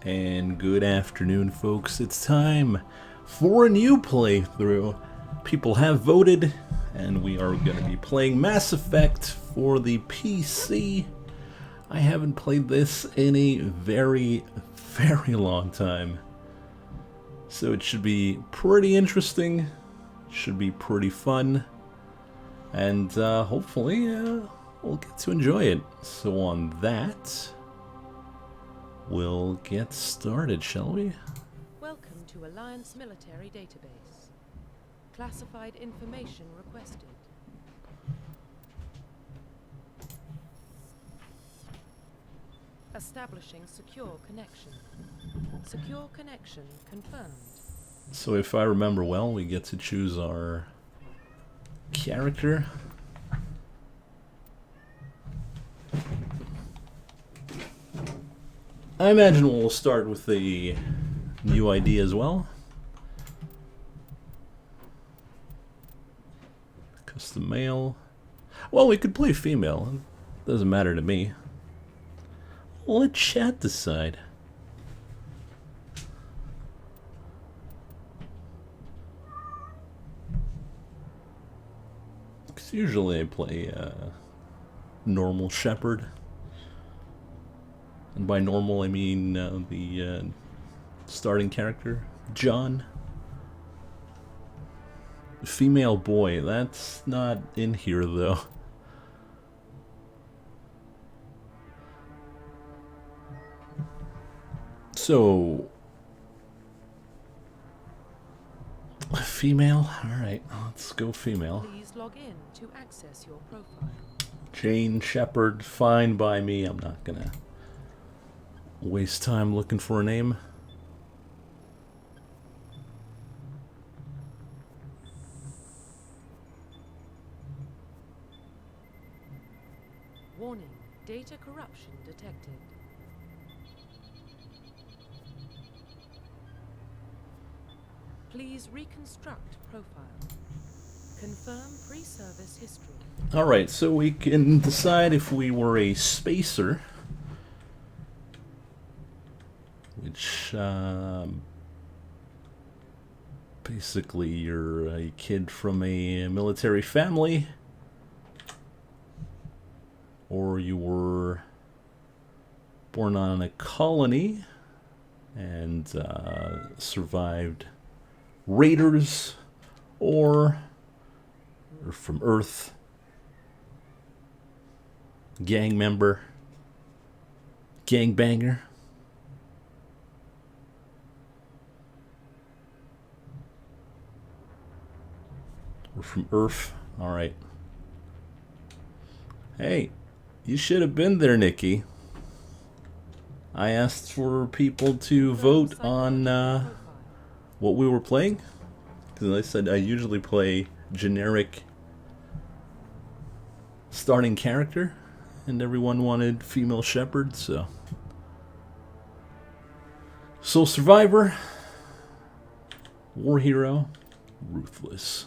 And good afternoon, folks. It's time for a new playthrough. People have voted, and we are going to be playing Mass Effect for the PC. I haven't played this in a very, very long time. So it should be pretty interesting, should be pretty fun, and hopefully we'll get to enjoy it. So on that, we'll get started, shall we? Welcome to Alliance Military Database. Classified information requested. Establishing secure connection. Secure connection confirmed. So if I remember well, we get to choose our character. I imagine we'll start with the new ID as well. Custom male. Well, we could play female. It doesn't matter to me. We'll let chat decide. Because usually I play normal Shepherd. And by normal I mean the starting character, John. Female boy, that's not in here though. So, female? Alright, let's go female. Please log in to access your profile. Jane Shepherd, fine by me. I'm not gonna waste time looking for a name. Warning, data corruption detected. Please reconstruct profile. Confirm pre-service history. Alright, so we can decide if we were a spacer, which basically you're a kid from a military family, or you were born on a colony and survived raiders, or from Earth, gang member, gangbanger. We're from Earth. Alright. Hey, you should have been there, Nikki. I asked for people to vote on what we were playing. Because I said I usually play generic starting character. And everyone wanted female Shepherd, so. Soul Survivor. War Hero. Ruthless.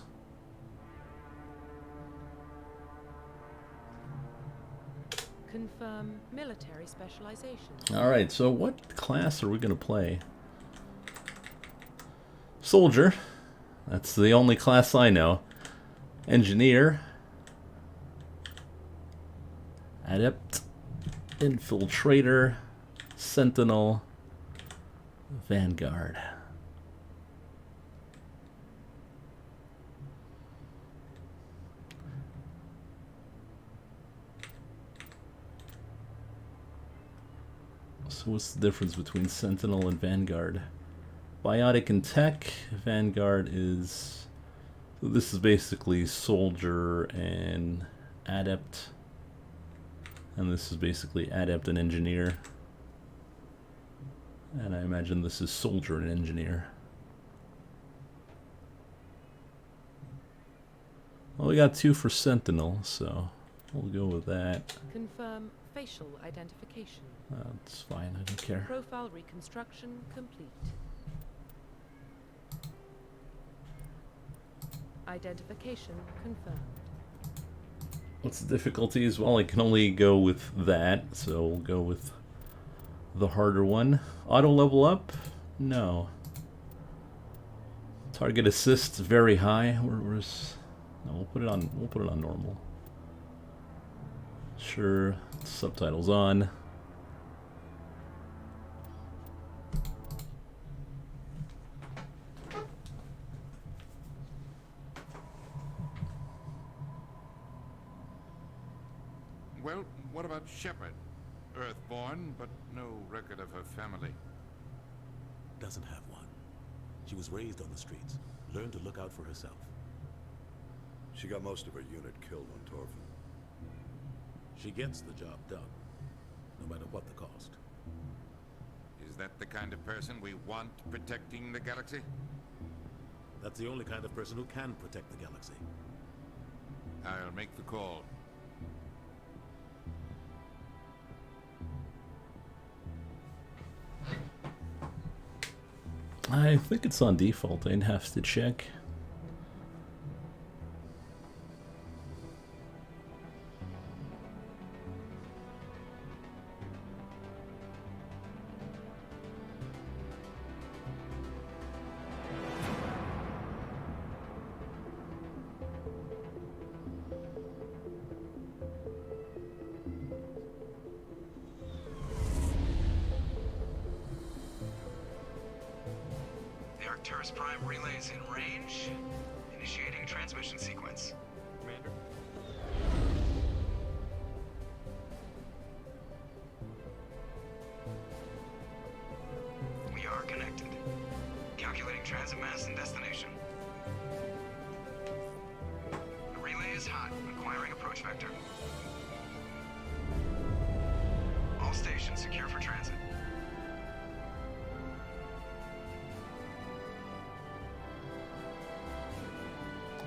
Confirm military specialization. Alright, so what class are we going to play? Soldier. That's the only class I know. Engineer. Adept. Infiltrator. Sentinel. Vanguard. So what's the difference between Sentinel and Vanguard? Biotic and Tech. Vanguard is... So this is basically Soldier and Adept. And this is basically Adept and Engineer. And I imagine this is Soldier and Engineer. Well, we got 2 for Sentinel, so we'll go with that. Confirm facial identification. That's fine, I don't care. Profile reconstruction complete. Identification confirmed. What's the difficulties? Well, I can only go with that, so we'll go with the harder one. Auto level up? No. Target assist's very high. Where's no, we'll put it on normal. Sure, subtitles on. Well, what about Shepard? Earthborn, but no record of her family. Doesn't have one. She was raised on the streets, learned to look out for herself. She got most of her unit killed on Torfin. She gets the job done, no matter what the cost. Is that the kind of person we want protecting the galaxy? That's the only kind of person who can protect the galaxy. I'll make the call. I think it's on default. I'd have to check. Arcturus Prime relays in range. Initiating transmission sequence. Commander. We are connected. Calculating transit mass and destination. The relay is hot. Acquiring approach vector. All stations secure for transit.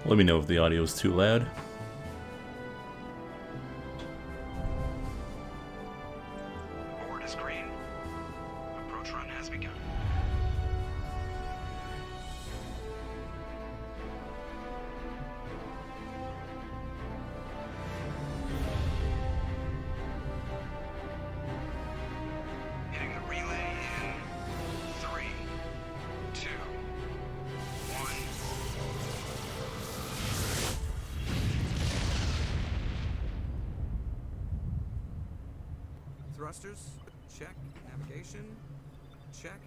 Let me know if the audio is too loud. Board is green. Approach run has begun. Hitting the relay in 3, 2, 1. Thrusters, check. Navigation, check.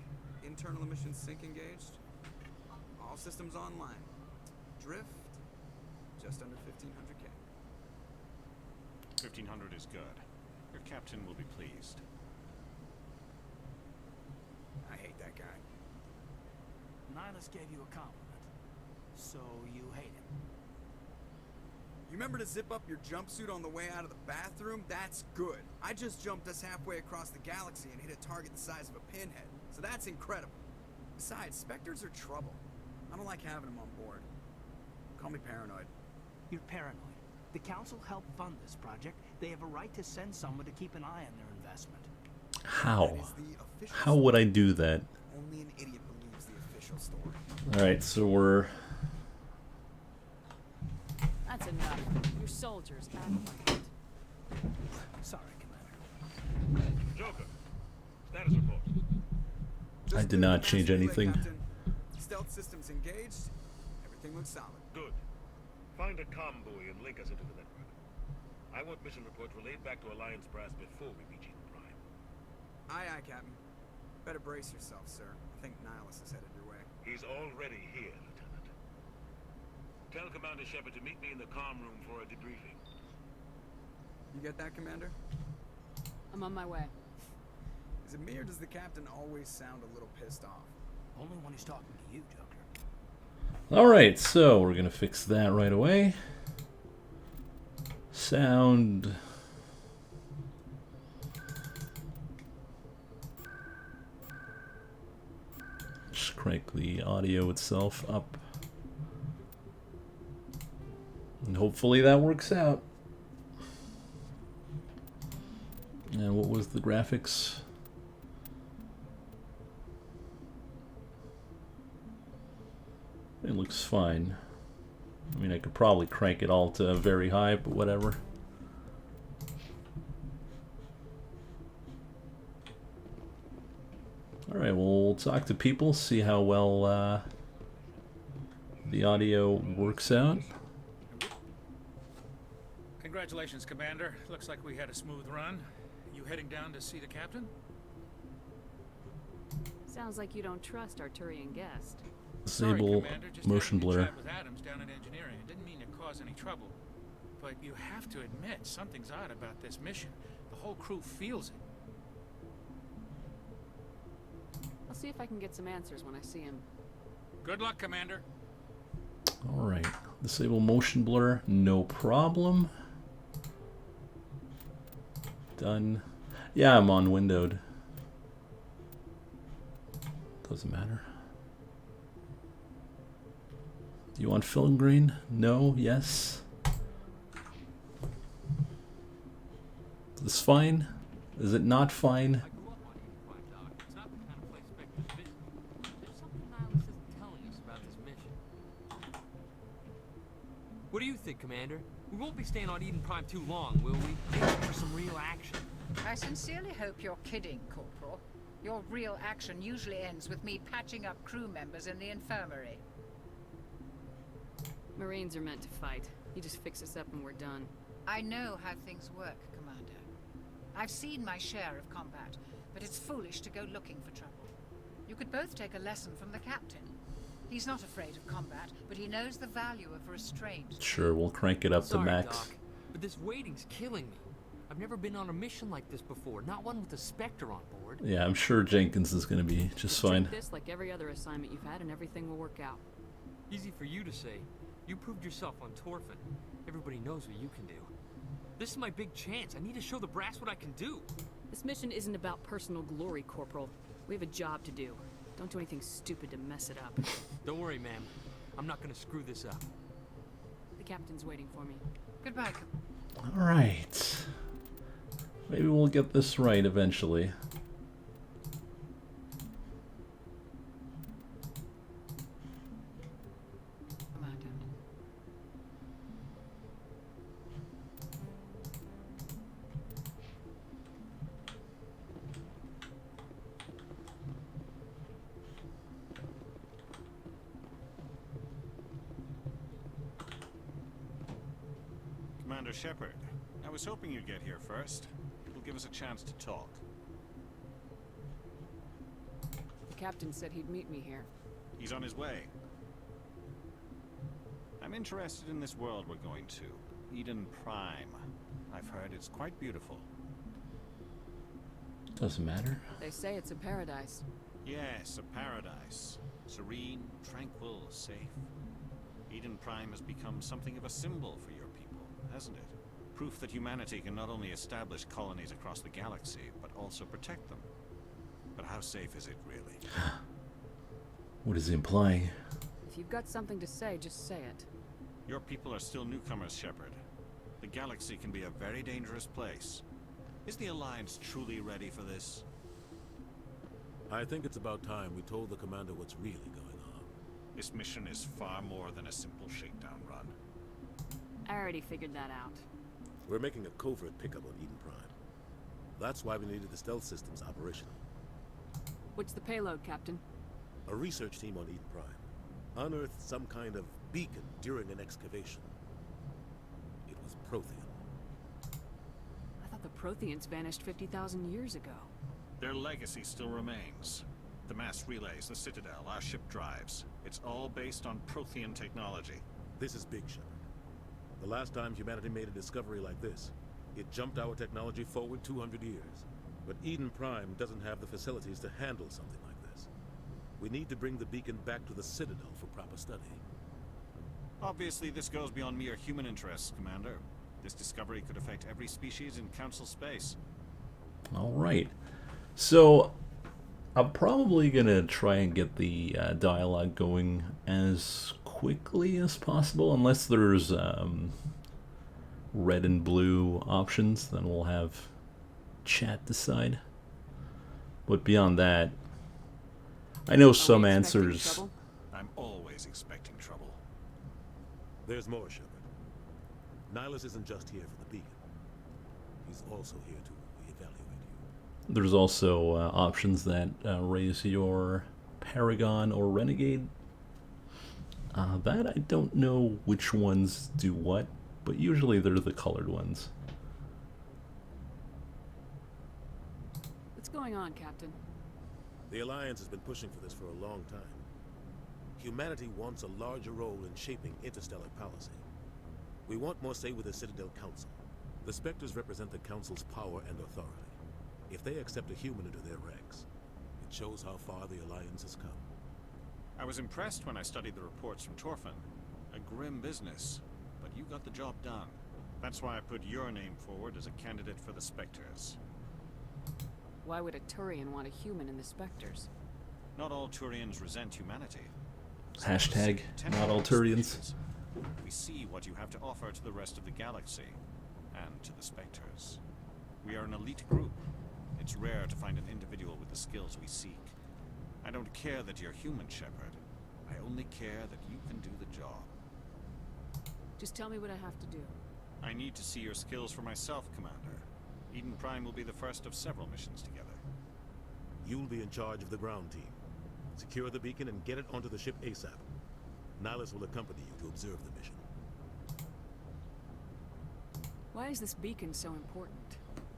Internal emissions sync engaged. All systems online. Drift, just under 1500K. 1500 is good. Your captain will be pleased. I hate that guy. Nihilus gave you a compliment, so you hate him. You remember to zip up your jumpsuit on the way out of the bathroom? That's good. I just jumped us halfway across the galaxy and hit a target the size of a pinhead, so that's incredible. Besides, Spectres are trouble. I don't like having them on board. Call me paranoid. You're paranoid. The Council helped fund this project. They have a right to send someone to keep an eye on their investment. How? That is the official How would I do that? Only an idiot believes the official story. Alright, so we're... That's enough. Your soldiers act like it. Sorry, Commander. Joker, status report. I did not change anything. Captain. Stealth systems engaged. Everything looks solid. Good. Find a comm buoy and link us into the network. I want mission reports relayed back to Alliance brass before we reach Eden Prime. Aye, aye, Captain. Better brace yourself, sir. I think Nihilus is headed your way. He's already here, Lieutenant. Tell Commander Shepard to meet me in the comm room for a debriefing. You get that, Commander? I'm on my way. Is it me or does the captain always sound a little pissed off? Only when he's talking to you, Joker. Alright, so we're gonna fix that right away. Sound... Just crank the audio itself up. And hopefully that works out. And what was the graphics? It looks fine. I mean, I could probably crank it all to very high, but whatever. Alright, we'll talk to people, see how well the audio works out. Congratulations, Commander. Looks like we had a smooth run. You heading down to see the captain? Sounds like you don't trust Arturian guest. Disable Commander, just motion having a blur. chat with Adams down in engineering. I didn't mean to cause any trouble. But you have to admit, something's odd about this mission. The whole crew feels it. I'll see if I can get some answers when I see him. Good luck, Commander. Alright, disable motion blur, no problem. Done. Yeah, I'm on windowed. Doesn't matter. Do you want film green? No, yes. Is this fine? Is it not fine? I grew up on Eden Prime, Doc. It's not the kind of place specters visit. There's something Nihilus isn't telling us about this mission. What do you think, Commander? We won't be staying on Eden Prime too long, will we? Maybe for some real action. I sincerely hope you're kidding, Corporal. Your real action usually ends with me patching up crew members in the infirmary. Marines are meant to fight. You just fix us up and we're done. I know how things work, Commander. I've seen my share of combat, but it's foolish to go looking for trouble. You could both take a lesson from the captain. He's not afraid of combat, but he knows the value of restraint. Sure, we'll crank it up Sorry, to max. Doc, but this waiting's killing me. I've never been on a mission like this before, not one with a Spectre on board. Yeah, I'm sure Jenkins is going to be just fine. Treat this like every other assignment you've had and everything will work out. Easy for you to say. You proved yourself on Torfin. Everybody knows what you can do. This is my big chance. I need to show the brass what I can do. This mission isn't about personal glory, Corporal. We have a job to do. Don't do anything stupid to mess it up. Don't worry, ma'am. I'm not gonna screw this up. The captain's waiting for me. Goodbye, Alright. Maybe we'll get this right eventually. Commander. Commander Shepard, I was hoping you'd get here first. It'll give us a chance to talk. The captain said he'd meet me here. He's on his way. I'm interested in this world we're going to. Eden Prime. I've heard it's quite beautiful. Doesn't matter. They say it's a paradise. Yes, a paradise. Serene, tranquil, safe. Eden Prime has become something of a symbol for your people, hasn't it? Proof that humanity can not only establish colonies across the galaxy, but also protect them. But how safe is it, really? What is he implying? If you've got something to say, just say it. Your people are still newcomers, Shepard. The galaxy can be a very dangerous place. Is the Alliance truly ready for this? I think it's about time we told the commander what's really going on. This mission is far more than a simple shakedown run. I already figured that out. We're making a covert pickup on Eden Prime. That's why we needed the stealth systems operational. What's the payload, Captain? A research team on Eden Prime unearthed some kind of beacon during an excavation. It was Prothean. I thought the Protheans vanished 50,000 years ago. Their legacy still remains. The mass relays, the Citadel, our ship drives. It's all based on Prothean technology. This is big, Shepard. The last time humanity made a discovery like this, it jumped our technology forward 200 years. But Eden Prime doesn't have the facilities to handle something like this. We need to bring the beacon back to the Citadel for proper study. Obviously, this goes beyond mere human interests, Commander. This discovery could affect every species in Council space. Alright. So, I'm probably gonna try and get the dialogue going as quickly as possible, unless there's red and blue options, then we'll have chat decide. But beyond that, I know some answers. I'm always expecting trouble. There's more, Shepard. Nihilus isn't just here for the beacon. He's also here to evaluate you. There's also options that raise your Paragon or Renegade. That I don't know which ones do what, but usually they're the colored ones. What's going on, Captain? The Alliance has been pushing for this for a long time. Humanity wants a larger role in shaping interstellar policy. We want more say with the Citadel Council. The Spectres represent the Council's power and authority. If they accept a human into their ranks, it shows how far the Alliance has come. I was impressed when I studied the reports from Torfin. A grim business, but you got the job done. That's why I put your name forward as a candidate for the Spectres. Why would a Turian want a human in the Spectres? Not all Turians resent humanity. Hashtag not all Turians. We see what you have to offer to the rest of the galaxy, and to the Spectres. We are an elite group. It's rare to find an individual with the skills we seek. I don't care that you're human, Shepard. I only care that you can do the job. Just tell me what I have to do. I need to see your skills for myself, Commander. Eden Prime will be the first of several missions together. You'll be in charge of the ground team. Secure the beacon and get it onto the ship ASAP. Nihilus will accompany you to observe the mission. Why is this beacon so important?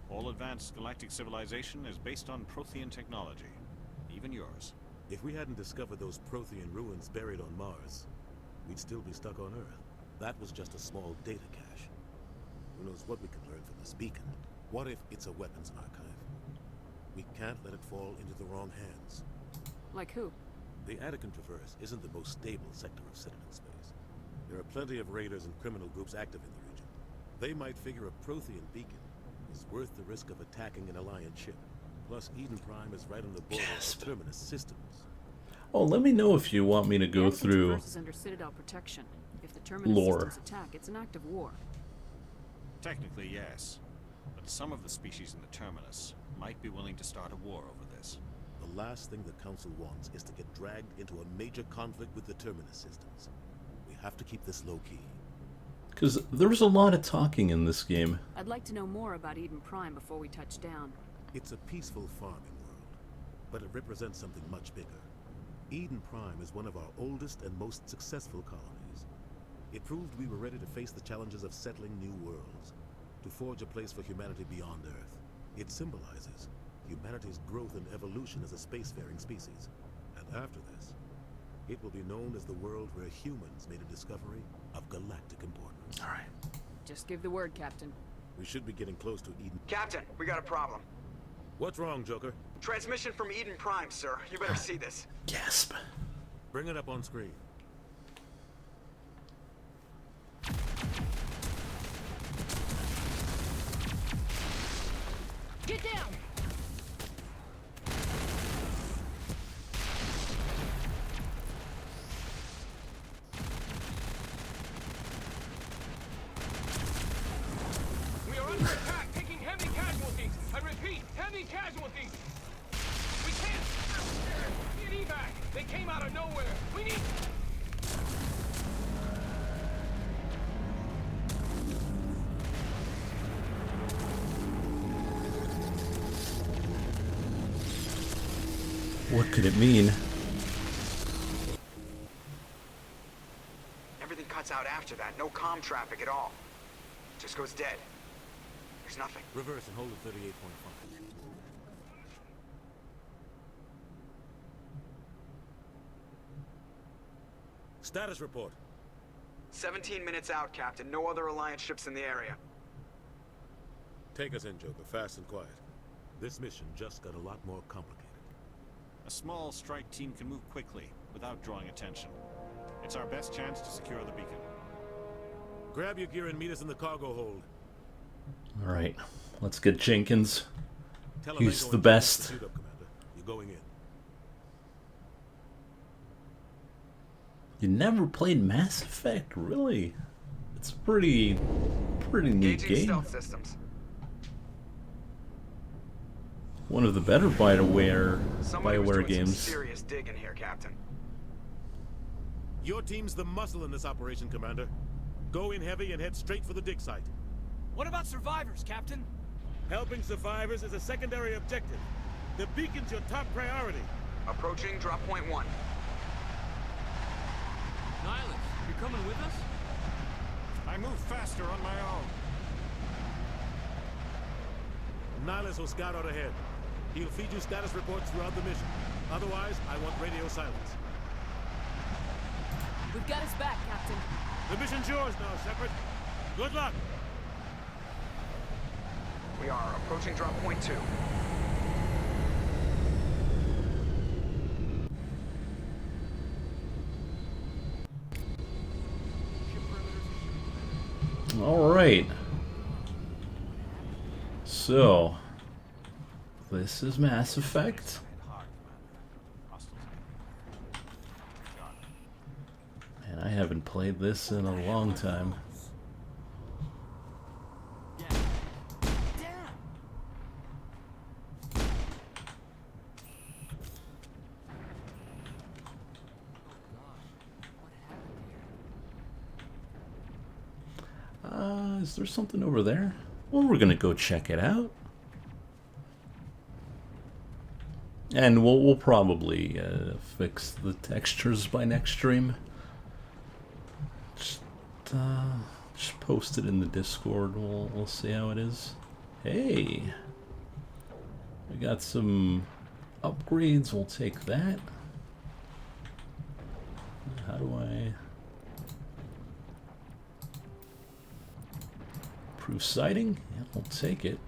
All advanced galactic civilization is based on Prothean technology. Even yours. If we hadn't discovered those Prothean ruins buried on Mars, we'd still be stuck on Earth. That was just a small data cache. Who knows what we could learn from this beacon? What if it's a weapons archive? We can't let it fall into the wrong hands. Like who? The Attican Traverse isn't the most stable sector of Citadel space. There are plenty of raiders and criminal groups active in the region. They might figure a Prothean beacon is worth the risk of attacking an Alliance ship. Plus, Eden Prime is right on the border of Terminus systems. Oh, let me know if you want me to go through Traverse is under Citadel protection. If the Terminus lore. systems attack, it's an act of war. Technically, yes. But some of the species in the Terminus might be willing to start a war over this. The last thing the Council wants is to get dragged into a major conflict with the Terminus systems. We have to keep this low-key. Because there was a lot of talking in this game. I'd like to know more about Eden Prime before we touch down. It's a peaceful farming world, but it represents something much bigger. Eden Prime is one of our oldest and most successful colonies. It proved we were ready to face the challenges of settling new worlds, to forge a place for humanity beyond Earth. It symbolizes humanity's growth and evolution as a spacefaring species. And after this, it will be known as the world where humans made a discovery of galactic importance. All right. Just give the word, Captain. We should be getting close to Eden. Captain, we got a problem. What's wrong, Joker? Transmission from Eden Prime, sir. You better see this. Gasp. Bring it up on screen. Get down! We are under attack, taking heavy casualties. I repeat, heavy casualties. We can't get evac. They came out of nowhere. We need. What could it mean? Everything cuts out after that. No comm traffic at all. Just goes dead. There's nothing. Reverse and hold at 38.5. Status report. 17 minutes out, Captain. No other Alliance ships in the area. Take us in, Joker, fast and quiet. This mission just got a lot more complicated. A small strike team can move quickly, without drawing attention. It's our best chance to secure the beacon. Grab your gear and meet us in the cargo hold. All right, let's get Jenkins. Tell He's the best. Suit up, Commander. You're going in. You never played Mass Effect, really? It's a pretty neat Engaging game. stealth systems. One of the better Bioware Somebody was doing games. some serious digging here, Captain. Your team's the muscle in this operation, Commander. Go in heavy and head straight for the dig site. What about survivors, Captain? Helping survivors is a secondary objective. The beacon's your top priority. Approaching drop point 1. Nihilus, you coming with us? I move faster on my own. Nihilus will scout out ahead. He'll feed you status reports throughout the mission. Otherwise, I want radio silence. We've got his back, Captain. The mission's yours now, Shepard. Good luck! We are approaching drop point 2. All right. So, this is Mass Effect. And I haven't played this in a long time. Is there something over there? Well, we're gonna go check it out. And we'll probably fix the textures by next stream. Just post it in the Discord. We'll see how it is. Hey, we got some upgrades. We'll take that. How do I improve sighting? Yeah, we'll take it.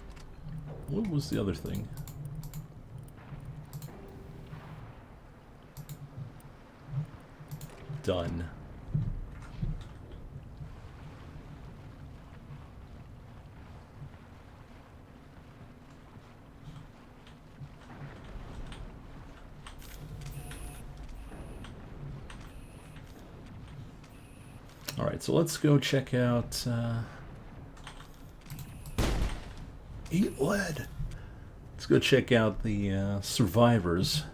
What was the other thing? Done. All right, so let's go check out eat lead. Let's go check out the survivors.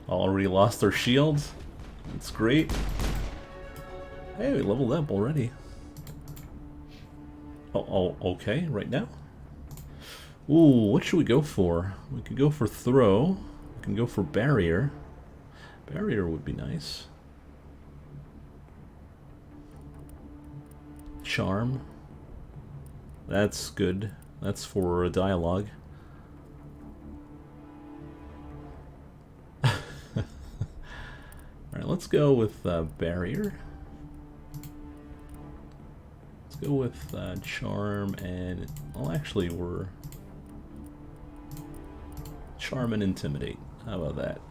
Already lost their shields. That's great. Hey, we leveled up already. Oh, okay, right now? Ooh, what should we go for? We could go for throw. We can go for barrier. Barrier would be nice. Charm. That's good. That's for a dialogue. Alright, let's go with barrier. Let's go with charm and... well, actually, we're... charm and intimidate. How about that?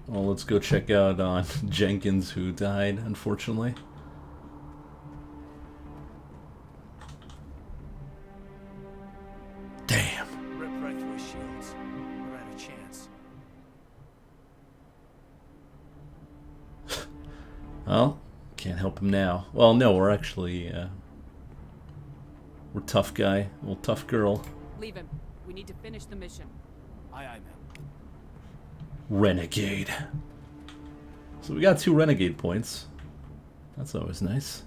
Well, let's go check out on Jenkins, who died, unfortunately. Damn. Rip right through his shields. We're out of chance. Well, can't help him now. Well, no, we're actually, we're tough guy. Well, tough girl. Leave him. We need to finish the mission. Aye, aye, ma'am. Renegade. So we got 2 renegade points. That's always nice.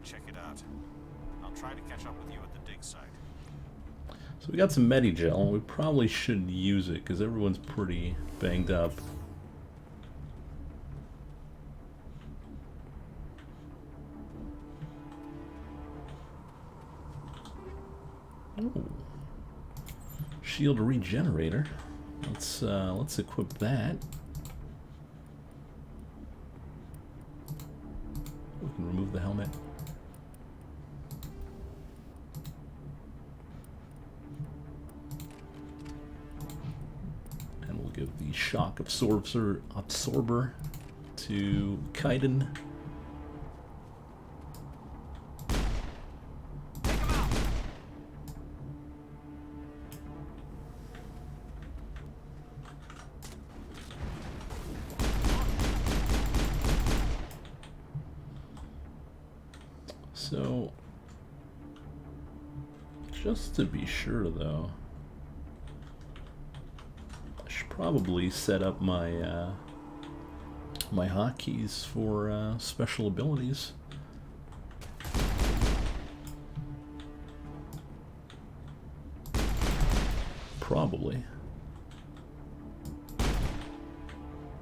and check it out. I'll try to catch up with you at the dig site. So we got some Medigel. We probably shouldn't use it because everyone's pretty banged up. Ooh. Shield regenerator. Let's equip that. We can remove the helmet. And we'll give the shock absorber to Kaiden. So, just to be sure though, I should probably set up my my hotkeys for special abilities. Probably.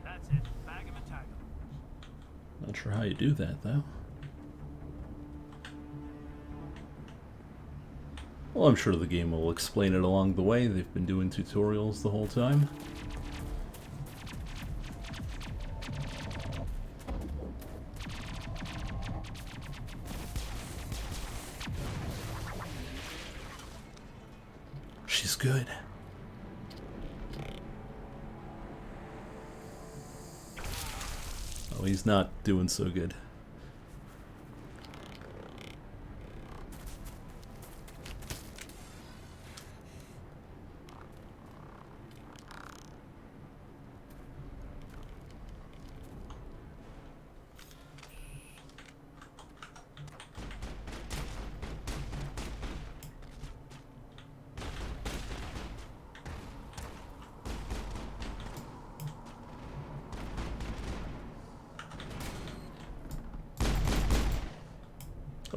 That's it. Bag him and tag him. Not sure how you do that though. Well, I'm sure the game will explain it along the way. They've been doing tutorials the whole time. She's good. Oh, he's not doing so good.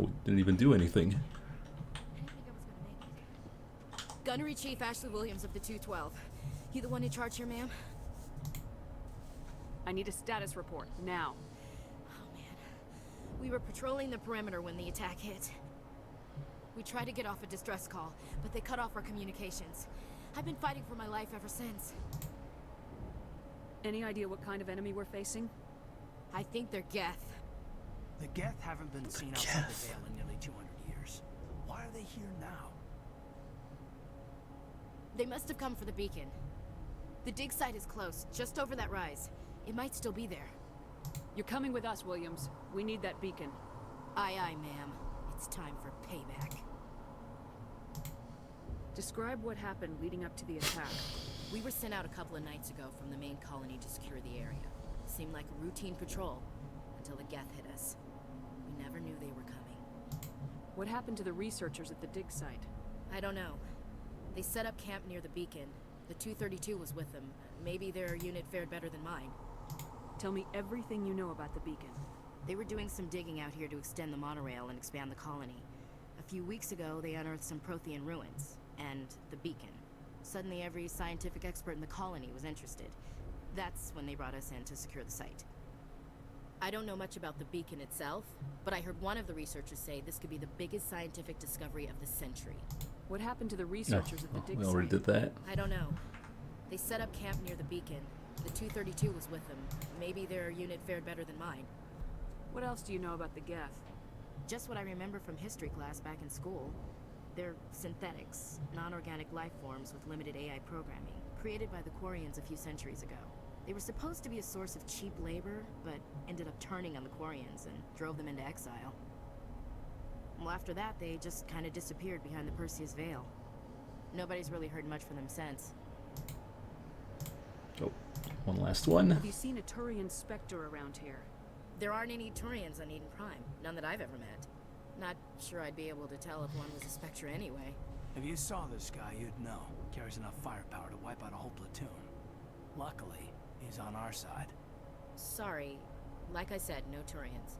Oh, didn't even do anything. Gunnery Chief Ashley Williams of the 212. You the one in charge here, ma'am? I need a status report, now. Oh, man. We were patrolling the perimeter when the attack hit. We tried to get off a distress call, but they cut off our communications. I've been fighting for my life ever since. Any idea what kind of enemy we're facing? I think they're Geth. The Geth haven't been seen outside the Vale in nearly 200 years. Why are they here now? They must have come for the beacon. The dig site is close, just over that rise. It might still be there. You're coming with us, Williams. We need that beacon. Aye, aye, ma'am. It's time for payback. Describe what happened leading up to the attack. We were sent out a couple of nights ago from the main colony to secure the area. Seemed like a routine patrol, until the Geth hit us. We never knew they were coming. What happened to the researchers at the dig site? I don't know. They set up camp near the beacon. The 232 was with them. Maybe their unit fared better than mine. Tell me everything you know about the beacon. They were doing some digging out here to extend the monorail and expand the colony. A few weeks ago, they unearthed some Prothean ruins, and the beacon. Suddenly every scientific expert in the colony was interested. That's when they brought us in to secure the site. I don't know much about the beacon itself, but I heard one of the researchers say this could be the biggest scientific discovery of the century. What happened to the researchers at the dig We site? already did that. I don't know. They set up camp near the beacon. The 232 was with them. Maybe their unit fared better than mine. What else do you know about the Geth? Just what I remember from history class back in school. They're synthetics, non-organic life forms with limited AI programming, created by the Quarians a few centuries ago. They were supposed to be a source of cheap labor, but ended up turning on the Quarians and drove them into exile. Well, after that, they just kind of disappeared behind the Perseus Veil. Nobody's really heard much from them since. Oh, one last one. Have you seen a Turian Spectre around here? There aren't any Turians on Eden Prime. None that I've ever met. Not sure I'd be able to tell if one was a Spectre anyway. If you saw this guy, you'd know. Carries enough firepower to wipe out a whole platoon. Luckily, he's on our side. Sorry. Like I said, no Turians.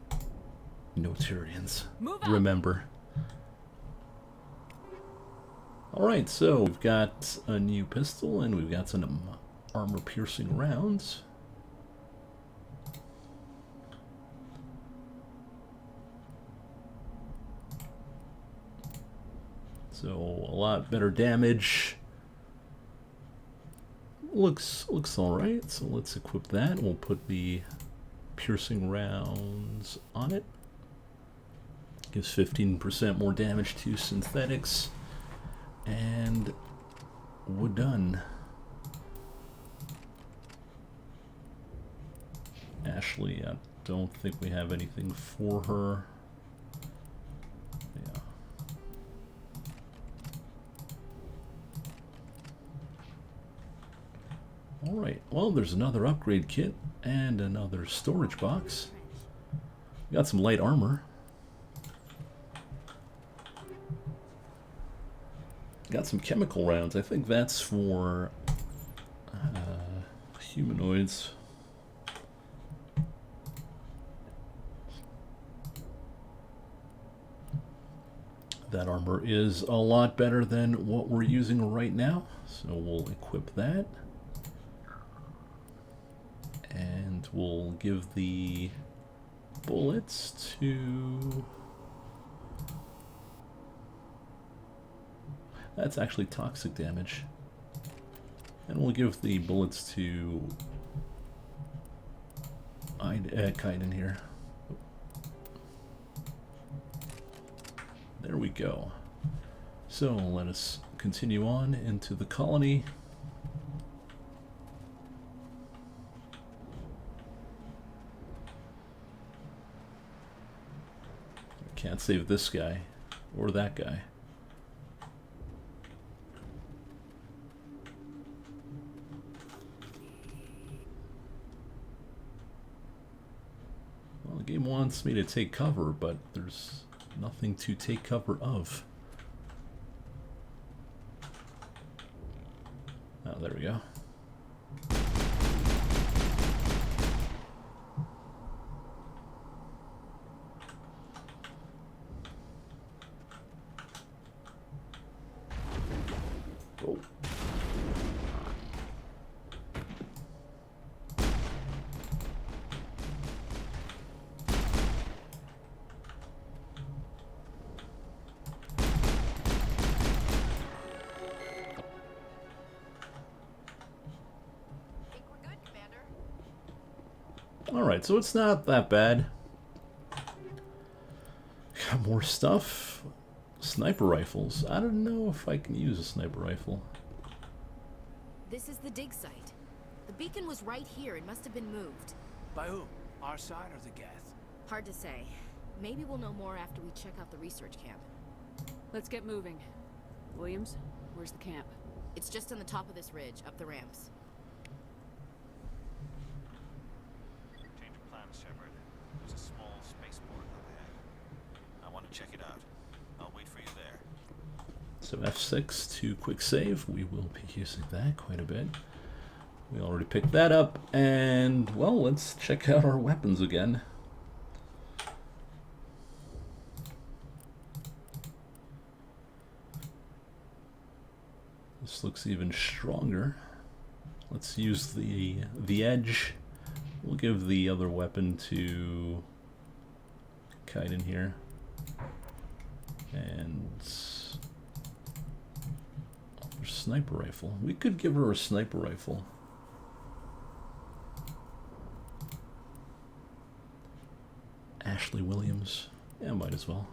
Notarians. Move out. Remember. Alright, so we've got a new pistol and we've got some armor-piercing rounds. So a lot better damage. Looks alright, so let's equip that. We'll put the piercing rounds on it. Gives 15% more damage to synthetics. And we're done. Ashley, I don't think we have anything for her. Yeah. Alright, well, there's another upgrade kit and another storage box. We got some light armor. Got some chemical rounds. I think that's for humanoids. That armor is a lot better than what we're using right now, so we'll equip that. And we'll give the bullets to... That's actually toxic damage. And we'll give the bullets to Kaiden here. There we go. So let us continue on into the colony. Can't save this guy or that guy. Well, the game wants me to take cover, but there's nothing to take cover of. Oh, there we go. Oh. Alright, so it's not that bad. Got more stuff. Sniper rifles. I don't know if I can use a sniper rifle. This is the dig site. The beacon was right here. It must have been moved. By who? Our side or the Geth? Hard to say. Maybe we'll know more after we check out the research camp. Let's get moving. Williams, where's the camp? It's just on the top of this ridge, up the ramps. Change of plans, Shepard. There's a small spaceport up ahead. I want to check it out. I'll wait for you there. So F6 to quick save. We will be using that quite a bit. We already picked that up, and well, let's check out our weapons again. This looks even stronger. Let's use the edge. We'll give the other weapon to Kaiden here. And sniper rifle. We could give her a sniper rifle. Ashley Williams. Yeah, might as well.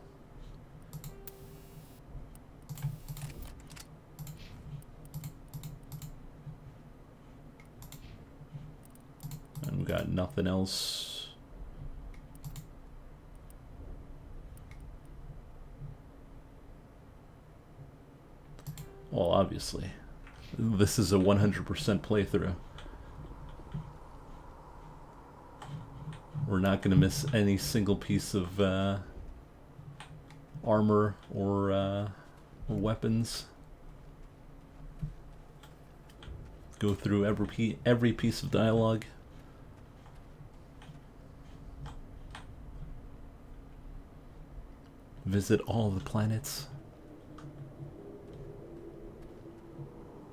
And we got nothing else. Well, obviously. This is a 100% playthrough. We're not going to miss any single piece of armor or weapons. Go through every piece of dialogue. visit all the planets.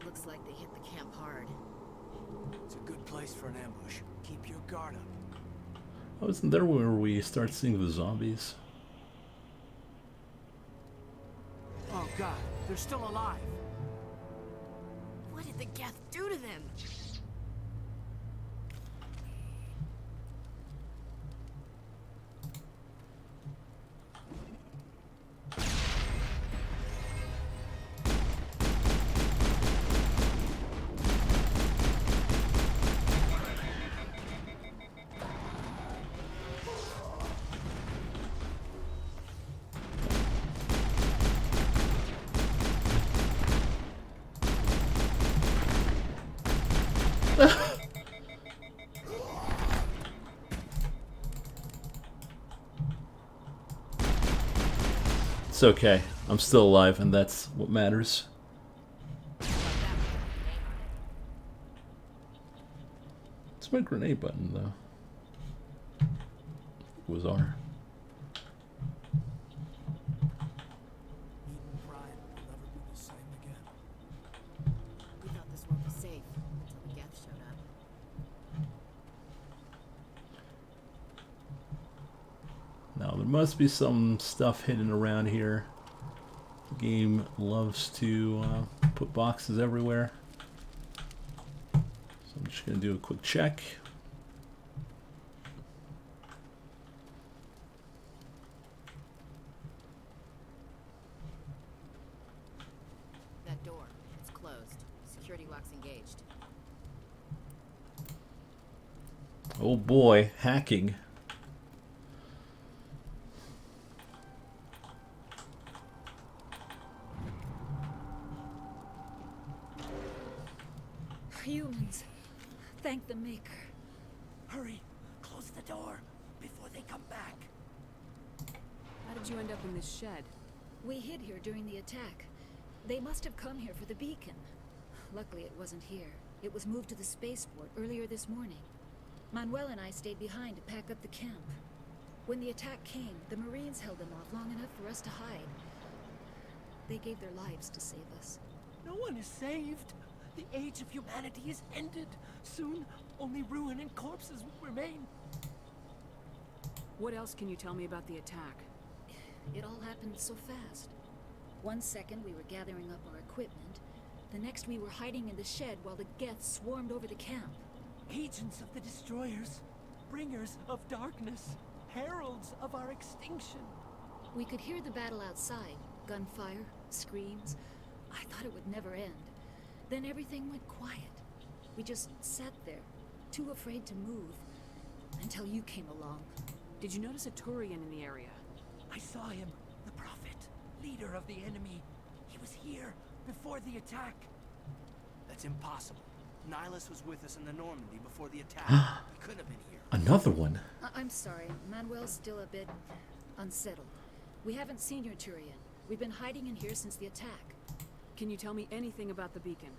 Looks like they hit the camp hard. It's a good place for an ambush. Keep your guard up. Oh, isn't there where we start seeing the zombies? Oh god, they're still alive. What did the Geth do to them? It's okay. I'm still alive, and that's what matters. It's my grenade button, though. It was R. We thought this world was safe until the Geth showed up. Now, there must be some stuff hidden around here. The game loves to put boxes everywhere. So I'm just going to do a quick check. That door, it's closed. Security lock's engaged. Oh boy, hacking. Humans. Thank the Maker. Hurry, close the door before they come back. How did you end up in this shed? We hid here during the attack. They must have come here for the beacon. Luckily it wasn't here. It was moved to the spaceport earlier this morning. Manuel and I stayed behind to pack up the camp. When the attack came, the Marines held them off long enough for us to hide. They gave their lives to save us. No one is saved. The age of humanity is ended. Soon, only ruin and corpses will remain. What else can you tell me about the attack? It all happened so fast. 1 second we were gathering up our equipment. The next we were hiding in the shed while the Geth swarmed over the camp. Agents of the destroyers, bringers of darkness, heralds of our extinction. We could hear the battle outside. Gunfire, screams. I thought it would never end. Then everything went quiet. We just sat there, too afraid to move, until you came along. Did you notice a Turian in the area? I saw him, the Prophet, leader of the enemy. He was here before the attack. That's impossible. Nihilus was with us in the Normandy before the attack. He couldn't have been here. Another one. I'm sorry. Manuel's still a bit unsettled. We haven't seen your Turian. We've been hiding in here since the attack. Can you tell me anything about the beacon?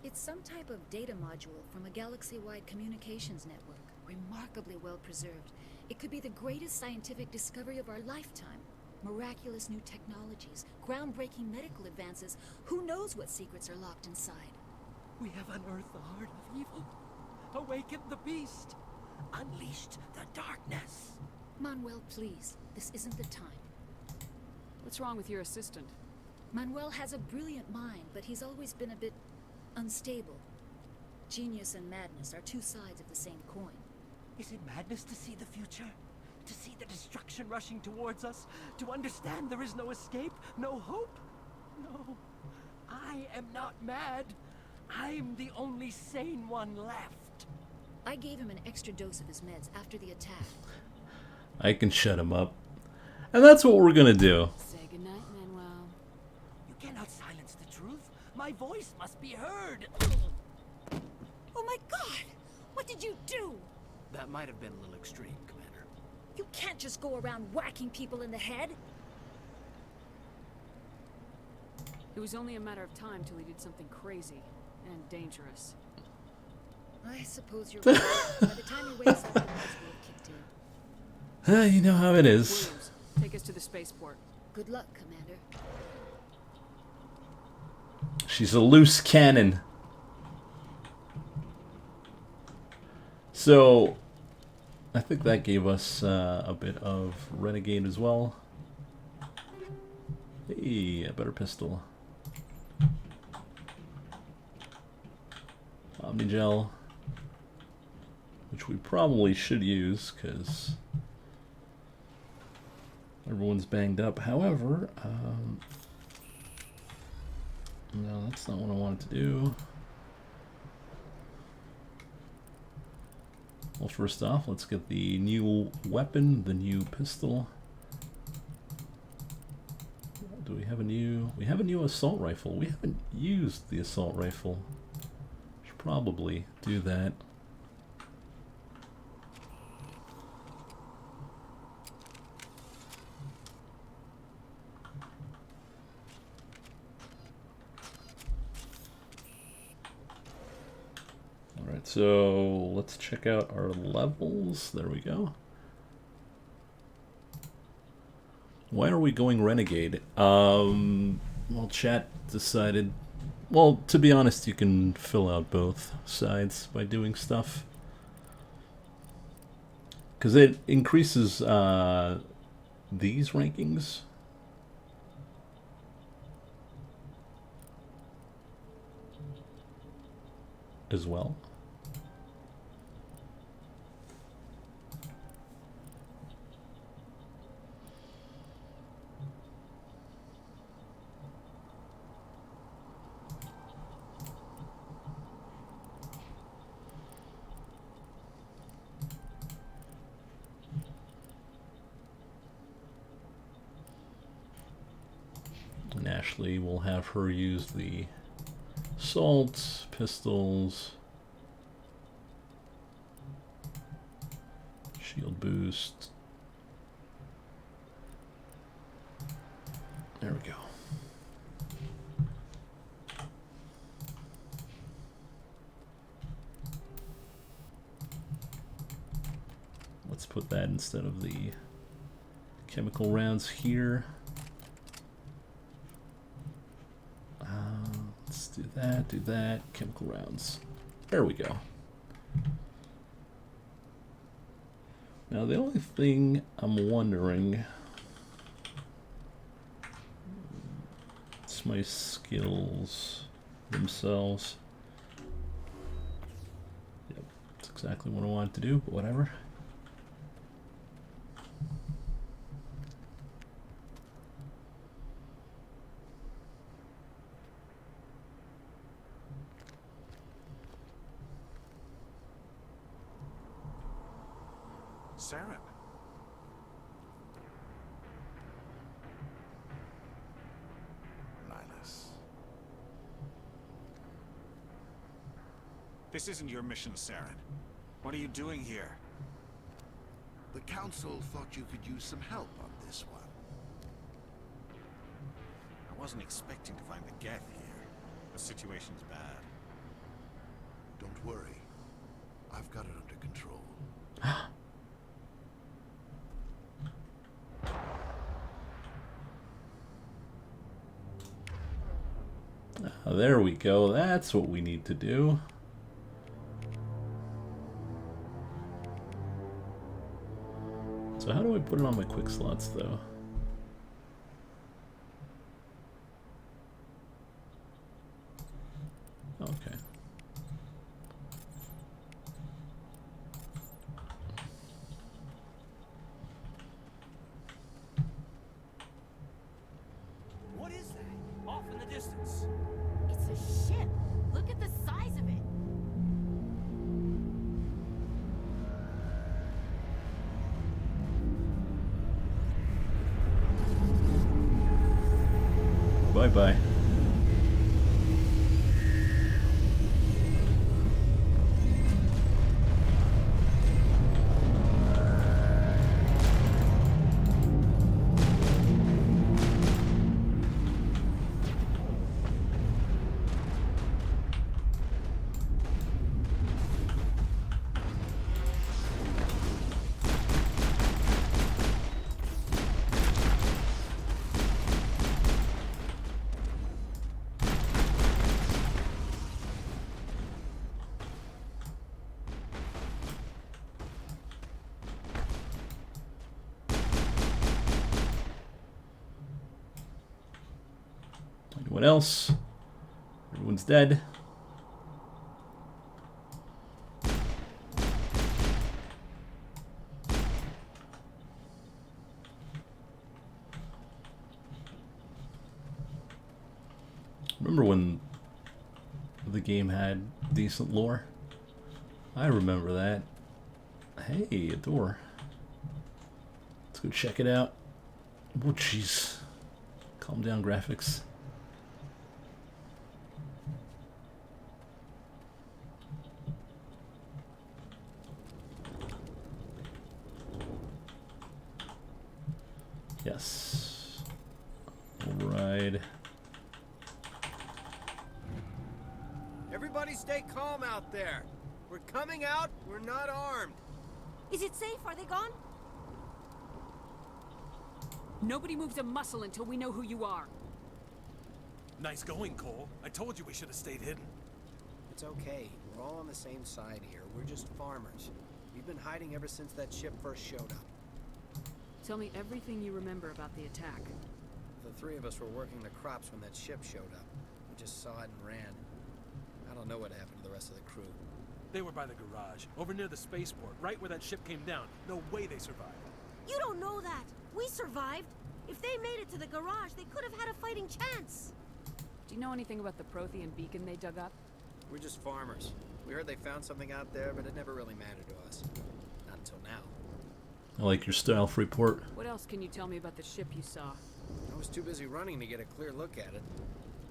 It's some type of data module from a galaxy-wide communications network, remarkably well preserved. It could be the greatest scientific discovery of our lifetime. Miraculous new technologies, groundbreaking medical advances. Who knows what secrets are locked inside? We have unearthed the heart of evil, awakened the beast, unleashed the darkness. Manuel, please. This isn't the time. What's wrong with your assistant? Manuel has a brilliant mind, but he's always been a bit unstable. Genius and madness are two sides of the same coin. Is it madness to see the future? To see the destruction rushing towards us? To understand there is no escape? No hope? No. I am not mad. I'm the only sane one left. I gave him an extra dose of his meds after the attack. I can shut him up. And that's what we're gonna do. Say goodnight, Manuel. You cannot silence the truth. My voice must be heard. Oh my God! What did you do? That might have been a little extreme, Commander. You can't just go around whacking people in the head. It was only a matter of time till he did something crazy and dangerous. I suppose you're right. By the time he wakes up, the lights will have kicked in. You know how it is. Williams, take us to the spaceport. Good luck, Commander. She's a loose cannon. So, I think that gave us a bit of Renegade as well. Hey, a better pistol. Omnigel, which we probably should use because everyone's banged up. However, no, that's not what I wanted to do. Well, first off, let's get the new weapon, the new pistol. Do we have a new... We have a new assault rifle. We haven't used the assault rifle. Should probably do that. Alright, so let's check out our levels. There we go. Why are we going Renegade? Well, chat decided... Well, to be honest, you can fill out both sides by doing stuff. Because it increases these rankings. As well. And Ashley will have her use the assault, pistols, shield boost. There we go. Let's put that instead of the chemical rounds here. Let's do that, chemical rounds. There we go. Now the only thing I'm wondering, it's my skills themselves. Yep, that's exactly what I wanted to do, but whatever. Saren. Nihilus. This isn't your mission, Saren. What are you doing here? The Council thought you could use some help on this one. I wasn't expecting to find the Geth here. The situation's bad. Don't worry. I've got it under control. There we go. That's what we need to do. So how do I put it on my quick slots, though? Okay. What is that? Off in the distance. It's a ship. Look at the size of it. Bye-bye. Anyone else? Everyone's dead. Remember when the game had decent lore? I remember that. Hey, a door. Let's go check it out. Oh, jeez. Calm down, graphics. Yes. Override. Everybody stay calm out there. We're coming out, we're not armed. Is it safe? Are they gone? Nobody moves a muscle until we know who you are. Nice going, Cole. I told you we should have stayed hidden. It's okay. We're all on the same side here. We're just farmers. We've been hiding ever since that ship first showed up. Tell me everything you remember about the attack. The three of us were working the crops when that ship showed up. We just saw it and ran. I don't know what happened to the rest of the crew. They were by the garage, over near the spaceport, right where that ship came down. No way they survived. You don't know that. We survived. If they made it to the garage, they could have had a fighting chance. Do you know anything about the Prothean beacon they dug up? We're just farmers. We heard they found something out there, but it never really mattered to us. Not until now. I like your style, Freeport. What else can you tell me about the ship you saw? I was too busy running to get a clear look at it.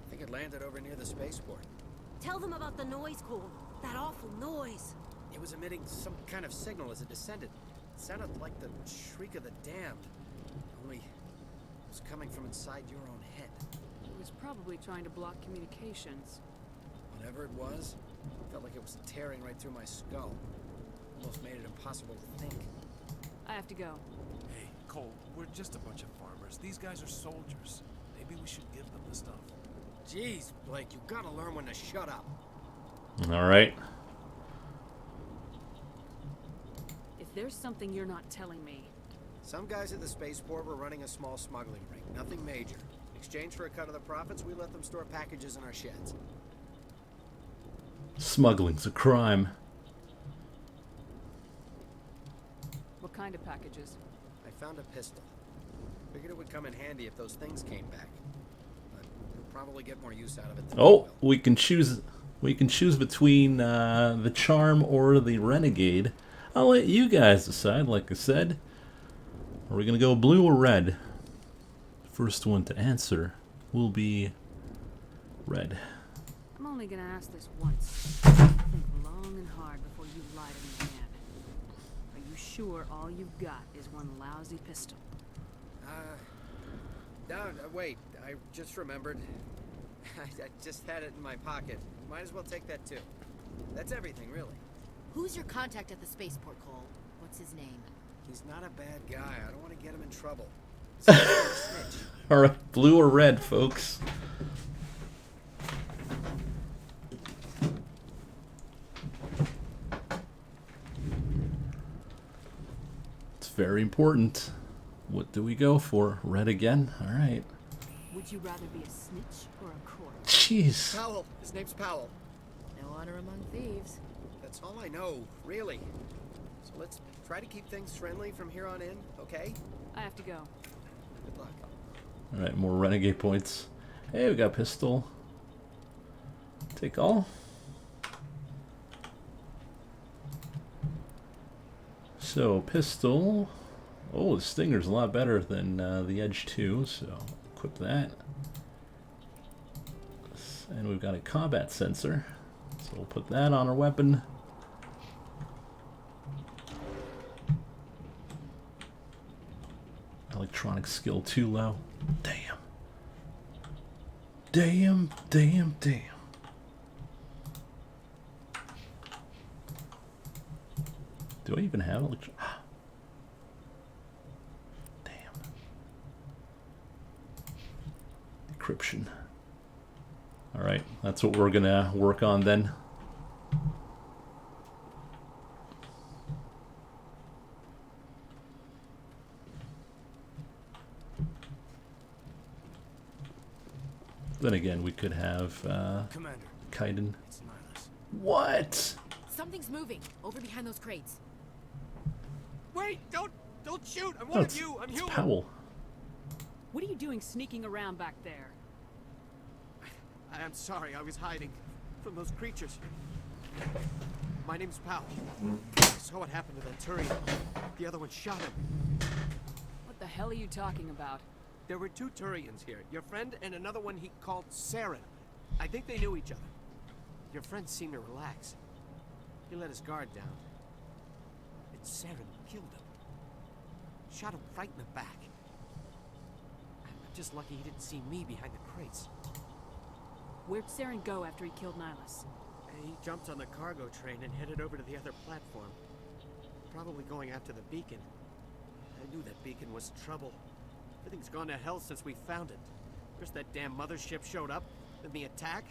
I think it landed over near the spaceport. Tell them about the noise, Cole. That awful noise. It was emitting some kind of signal as it descended. It sounded like the shriek of the damned. Only it was coming from inside your own head. It was probably trying to block communications. Whatever it was, it felt like it was tearing right through my skull. Almost made it impossible to think. I have to go. Hey, Cole, we're just a bunch of farmers. These guys are soldiers. Maybe we should give them the stuff. Jeez, Blake, you gotta learn when to shut up. All right. If there's something you're not telling me. Some guys at the spaceport were running a small smuggling ring. Nothing major. In exchange for a cut of the profits, we let them store packages in our sheds. Smuggling's a crime. What kind of packages? I found a pistol. Figured it would come in handy if those things came back. But we'll probably get more use out of it than Oh, we can choose. We can choose between the charm or the renegade. I'll let you guys decide. Like I said, are we gonna go blue or red? First one to answer will be red. I'm only gonna ask this once. Think long and hard before you lie to me again. Are you sure all you've got is one lousy pistol? No, wait. I just remembered. I just had it in my pocket. Might as well take that too. That's everything, really. Who's your contact at the spaceport, Cole? What's his name? He's not a bad guy. I don't want to get him in trouble. All right, blue or red, folks. It's very important. What do we go for? Red again? All right. Would you rather be a snitch or a crook? Jeez. Powell. His name's Powell. No honor among thieves. That's all I know, really. So let's try to keep things friendly from here on in, okay? I have to go. Good luck. All right, more renegade points. Hey, we got pistol. Take all. So pistol. Oh, the Stinger's a lot better than the Edge 2, so equip that. And we've got a combat sensor, so we'll put that on our weapon. Electronic skill too low. Damn. Damn, damn, damn. Do I even have electronic? Encryption. Alright, that's what we're gonna work on then. Then again, we could have Commander. Kaiden. It's Nihilus. What? Something's moving over behind those crates. Wait! Don't shoot! I'm Oh, one of it's, you! I'm it's human! Powell. What are you doing sneaking around back there? I'm sorry, I was hiding from those creatures. My name's Powell. I saw what happened to that Turian. The other one shot him. What the hell are you talking about? There were 2 Turians here. Your friend and another one he called Saren. I think they knew each other. Your friend seemed to relax. He let his guard down. And Saren killed him. Shot him right in the back. I'm just lucky he didn't see me behind the crates. Where'd Saren go after he killed Nihilus? He jumped on the cargo train and headed over to the other platform. Probably going after the beacon. I knew that beacon was trouble. Everything's gone to hell since we found it. First that damn mothership showed up, then the attack.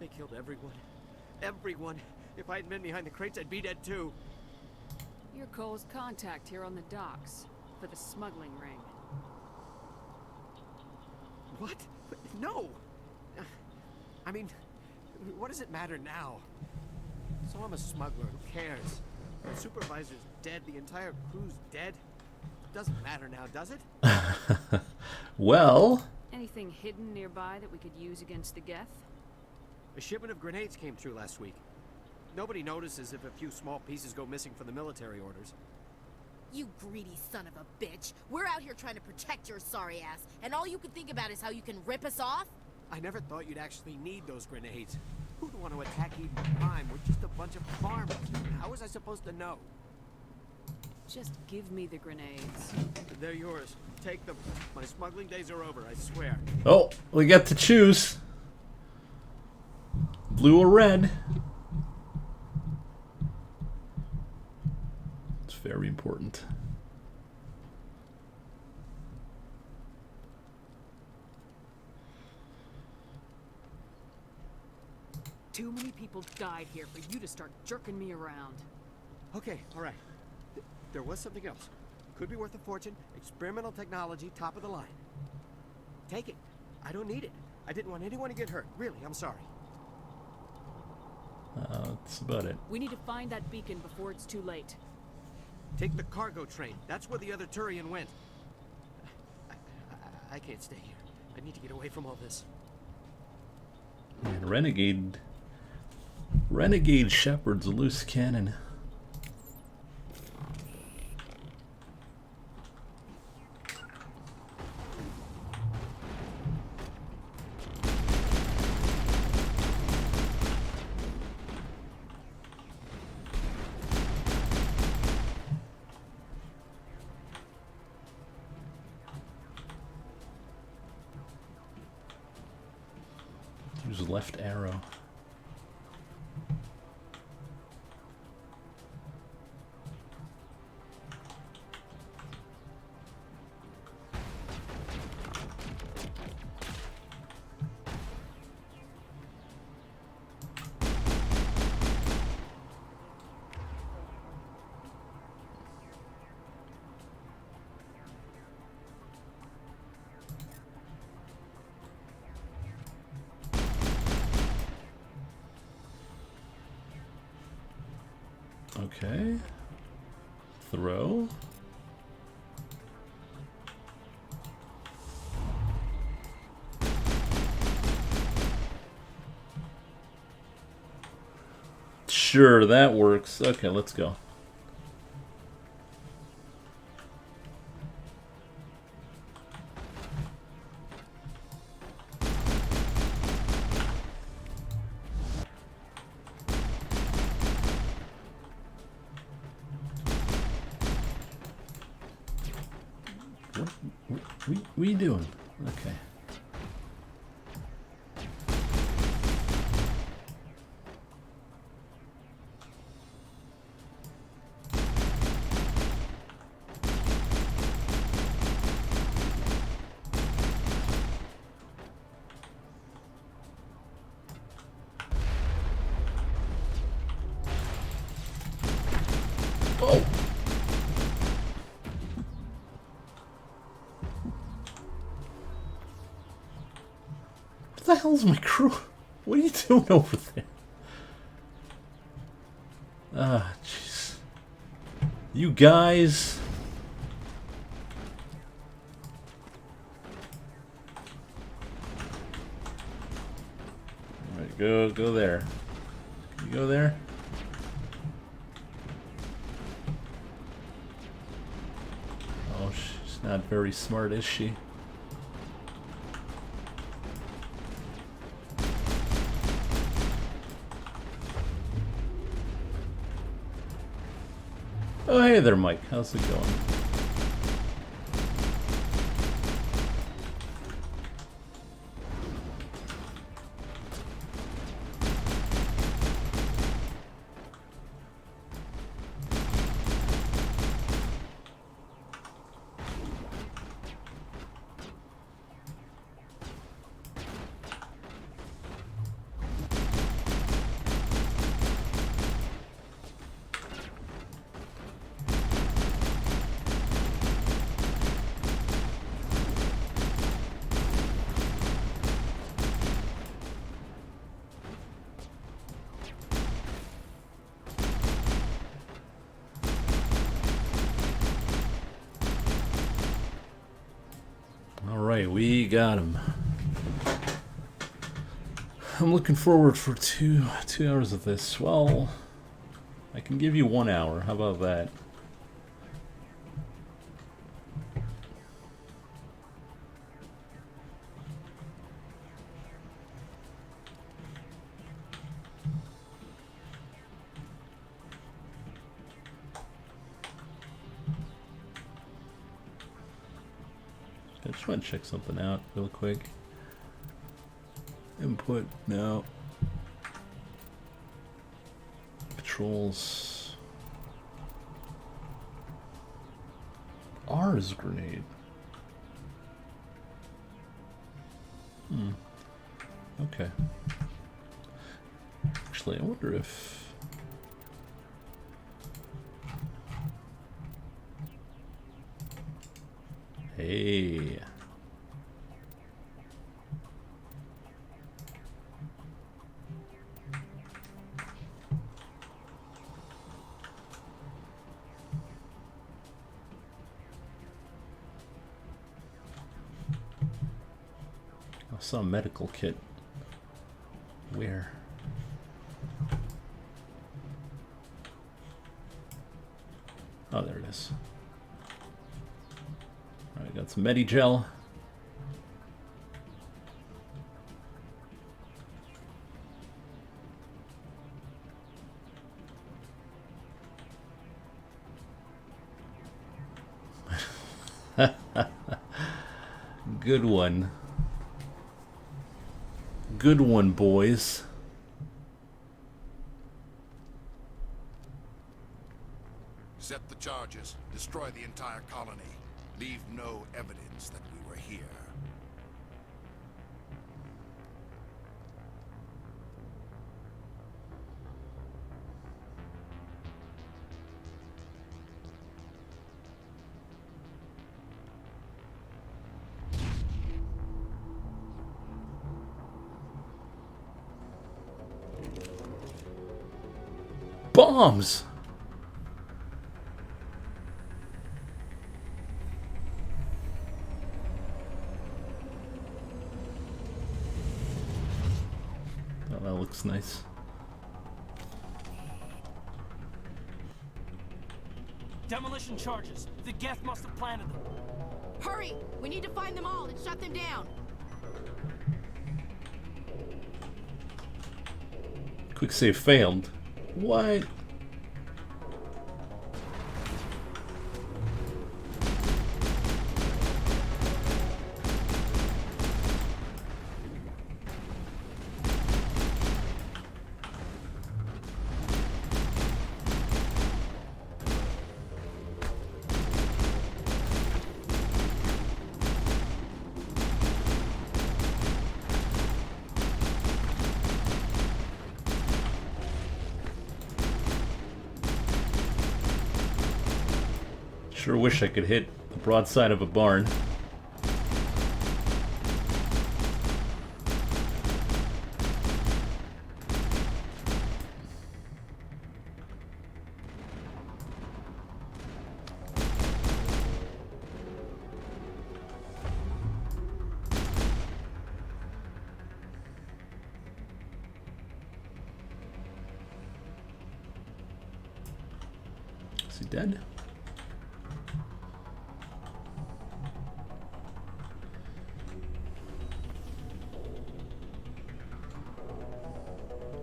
They killed everyone. Everyone. If I hadn't been behind the crates, I'd be dead too. You're Cole's contact here on the docks for the smuggling ring. What? No! I mean, what does it matter now? So I'm a smuggler, who cares? The supervisor's dead, the entire crew's dead. Doesn't matter now, does it? Well... Anything hidden nearby that we could use against the Geth? A shipment of grenades came through last week. Nobody notices if a few small pieces go missing from the military orders. You greedy son of a bitch. We're out here trying to protect your sorry ass, and all you can think about is how you can rip us off? I never thought you'd actually need those grenades. Who'd want to attack Eden Prime? We're just a bunch of farmers. How was I supposed to know? Just give me the grenades. They're yours. Take them. My smuggling days are over, I swear. Oh, we get to choose. Blue or red. It's very important. Too many people died here for you to start jerking me around. Okay, all right. There was something else. Could be worth a fortune. Experimental technology, top of the line. Take it. I don't need it. I didn't want anyone to get hurt. Really, I'm sorry. That's about it. We need to find that beacon before it's too late. Take the cargo train. That's where the other Turian went. I can't stay here. I need to get away from all this. Man, Renegade Shepard's a loose cannon. Use left arrow. Okay. Throw. Sure, that works. Okay, let's go. What are you doing? Okay. Oh! the hell's my crew? What are you doing over there? Ah, jeez. You guys. Alright, go there. You go there? Oh, she's not very smart, is she? Oh, hey there, Mike. How's it going? Alright, we got him. I'm looking forward for two hours of this. Well, I can give you 1 hour. How about that? I just want to check something out real quick. Input, no. Patrols. R's grenade. Okay. Actually, I wonder if... Hey. I saw a medical kit. Where? Oh, there it is. Alright, got some Medigel. Good one. Good one, boys. Set the charges. Destroy the entire colony. Leave no evidence that we were here. Bombs! Oh, that looks nice. Demolition charges. The Geth must have planted them. Hurry! We need to find them all and shut them down. Quick save failed. What? Sure wish I could hit the broadside of a barn. Is he dead?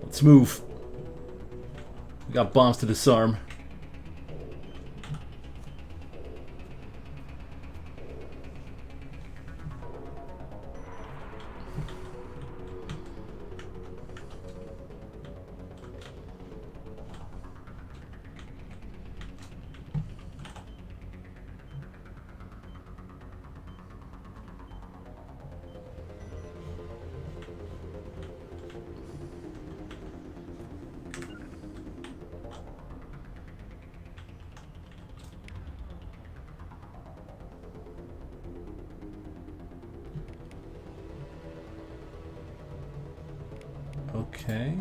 Let's move. We got bombs to disarm. Okay.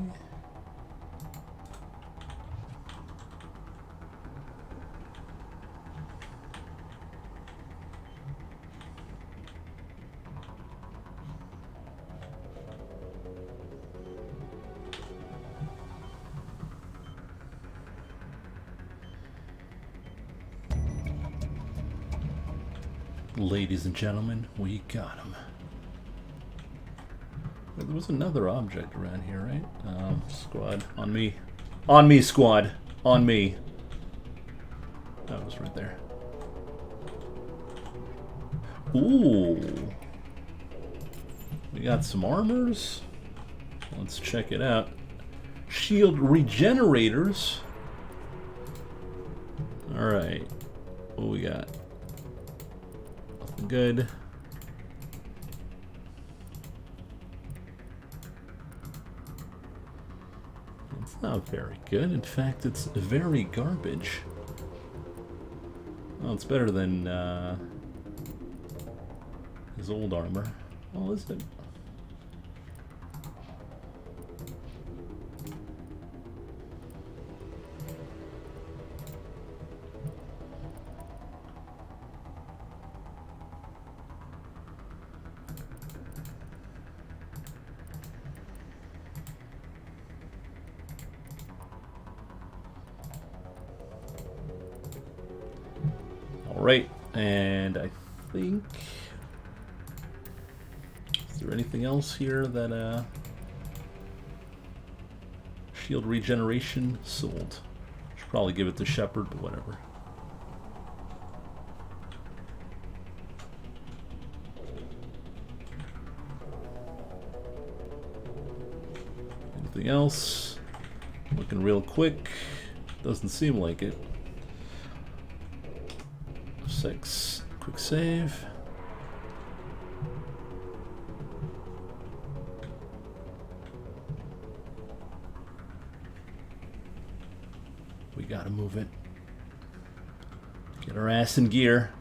Ladies and gentlemen, we got him. There was another object around here, right? Squad, on me. On me, squad. On me. That was right there. Ooh. We got some armors. Let's check it out. Shield regenerators. Alright. What we got? Nothing good. It's not very good. In fact, it's very garbage. Well, it's better than his old armor. Well, is it? Alright, and I think... Is there anything else here that, shield regeneration sold? Should probably give it to Shepard, but whatever. Anything else? Looking real quick. Doesn't seem like it. 6. Quick save. We gotta move it. Get our ass in gear.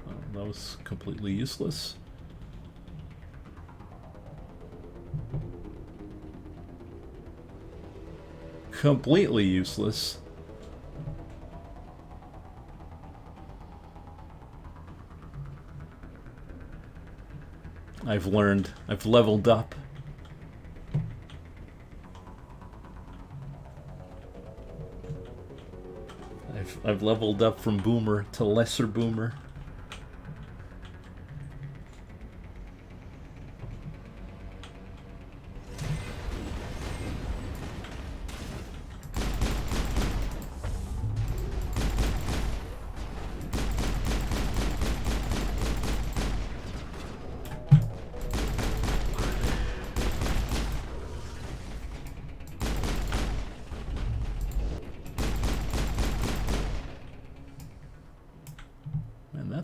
Oh, that was completely useless. Completely useless. I've learned. I've leveled up. I've leveled up from boomer to lesser boomer.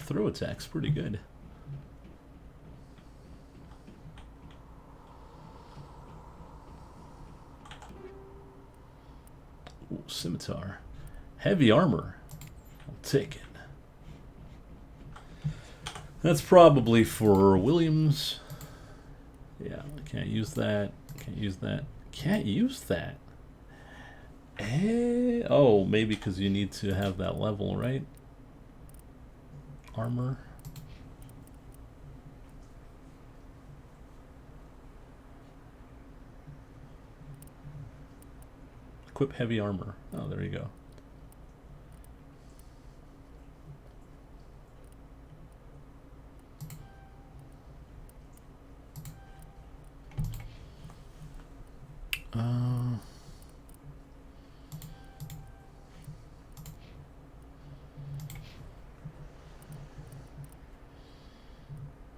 Throw attack's pretty good. Ooh, scimitar. Heavy armor. I'll take it. That's probably for Williams. Yeah, can't use that. Can't use that. Can't use that. Oh, maybe because you need to have that level, right? Armor. equip heavy armor. Oh, there you go.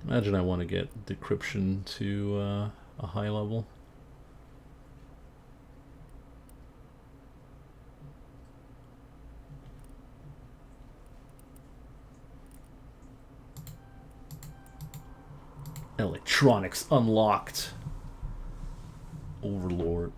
Imagine I want to get decryption to a high level. Electronics unlocked. Overload.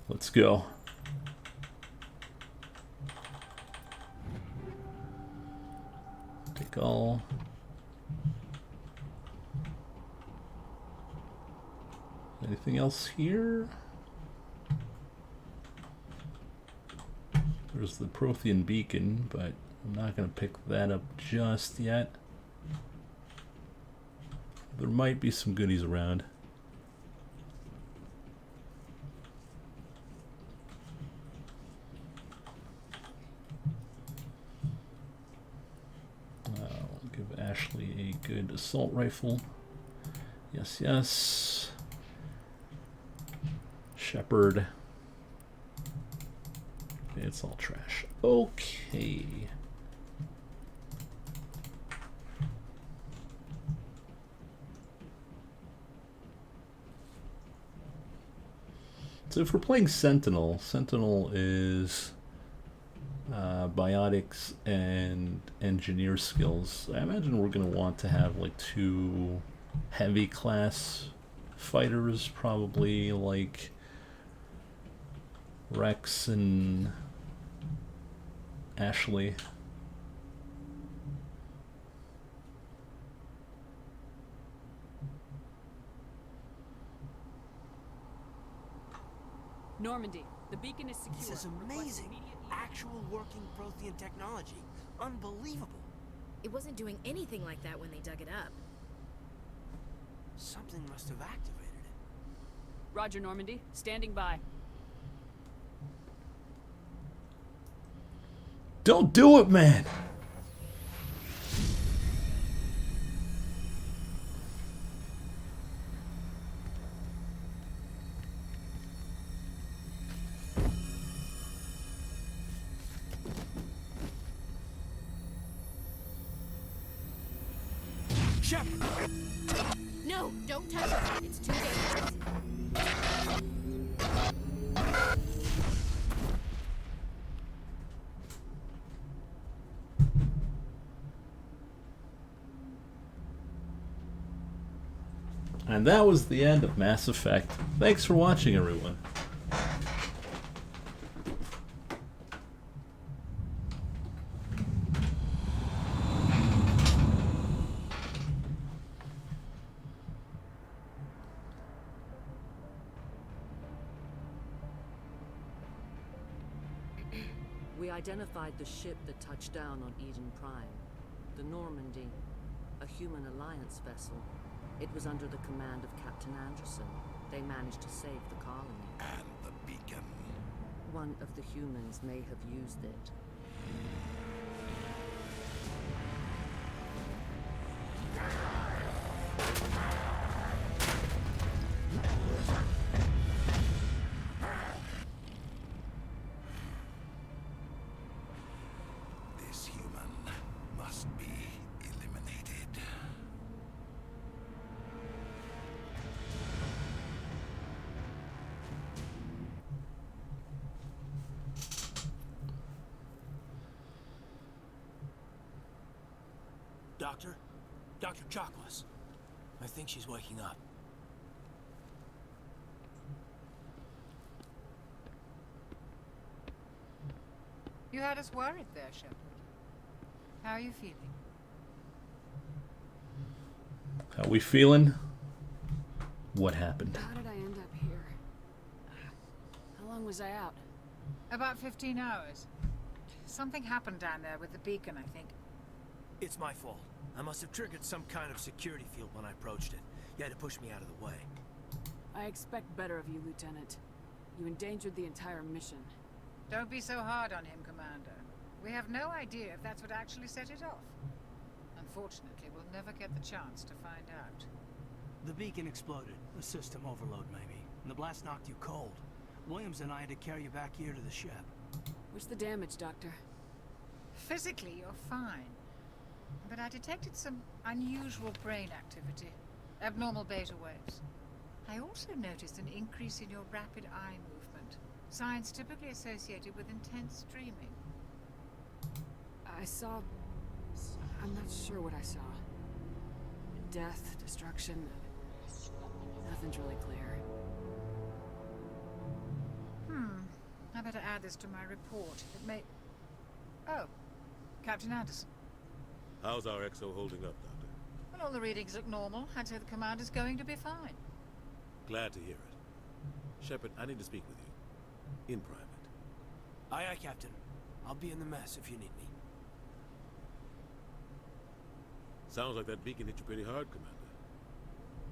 Let's go. Take all. Anything else here? There's the Prothean beacon, but I'm not going to pick that up just yet. There might be some goodies around. I'll give Ashley a good assault rifle. Yes, yes. Shepherd. It's all trash. Okay. So if we're playing Sentinel, Sentinel is biotics and engineer skills. I imagine we're going to want to have like 2 heavy class fighters, probably like Rex and Ashley. Normandy, the beacon is secure. This is amazing. Actual working Prothean technology. Unbelievable. It wasn't doing anything like that when they dug it up. Something must have activated it. Roger, Normandy. Standing by. Don't do it, man! No, don't touch it. It's too dangerous. And that was the end of Mass Effect. Thanks for watching, everyone. We identified the ship that touched down on Eden Prime, the Normandy, a human alliance vessel. It was under the command of Captain Anderson. They managed to save the colony. And the beacon. One of the humans may have used it. This human must be eliminated. Doctor? Dr. Chocolates. I think she's waking up. You had us worried there, Shepard. How are you feeling? How we feeling? What happened? How did I end up here? How long was I out? About 15 hours. Something happened down there with the beacon, I think. It's my fault. I must have triggered some kind of security field when I approached it. You had to push me out of the way. I expect better of you, Lieutenant. You endangered the entire mission. Don't be so hard on him, Commander. We have no idea if that's what actually set it off. Unfortunately, we'll never get the chance to find out. The beacon exploded. A system overload, maybe. And the blast knocked you cold. Williams and I had to carry you back here to the ship. What's the damage, Doctor? Physically, you're fine. But I detected some unusual brain activity. Abnormal beta waves. I also noticed an increase in your rapid eye movement. Signs typically associated with intense dreaming. I saw... I'm not sure what I saw. Death, destruction... Nothing's really clear. I better add this to my report. It may... Oh, Captain Anderson. How's our XO holding up, Doctor? Well, all the readings look normal. I'd say the commander's going to be fine. Glad to hear it. Shepard, I need to speak with you. In private. Aye, aye, Captain. I'll be in the mess if you need me. Sounds like that beacon hit you pretty hard, Commander.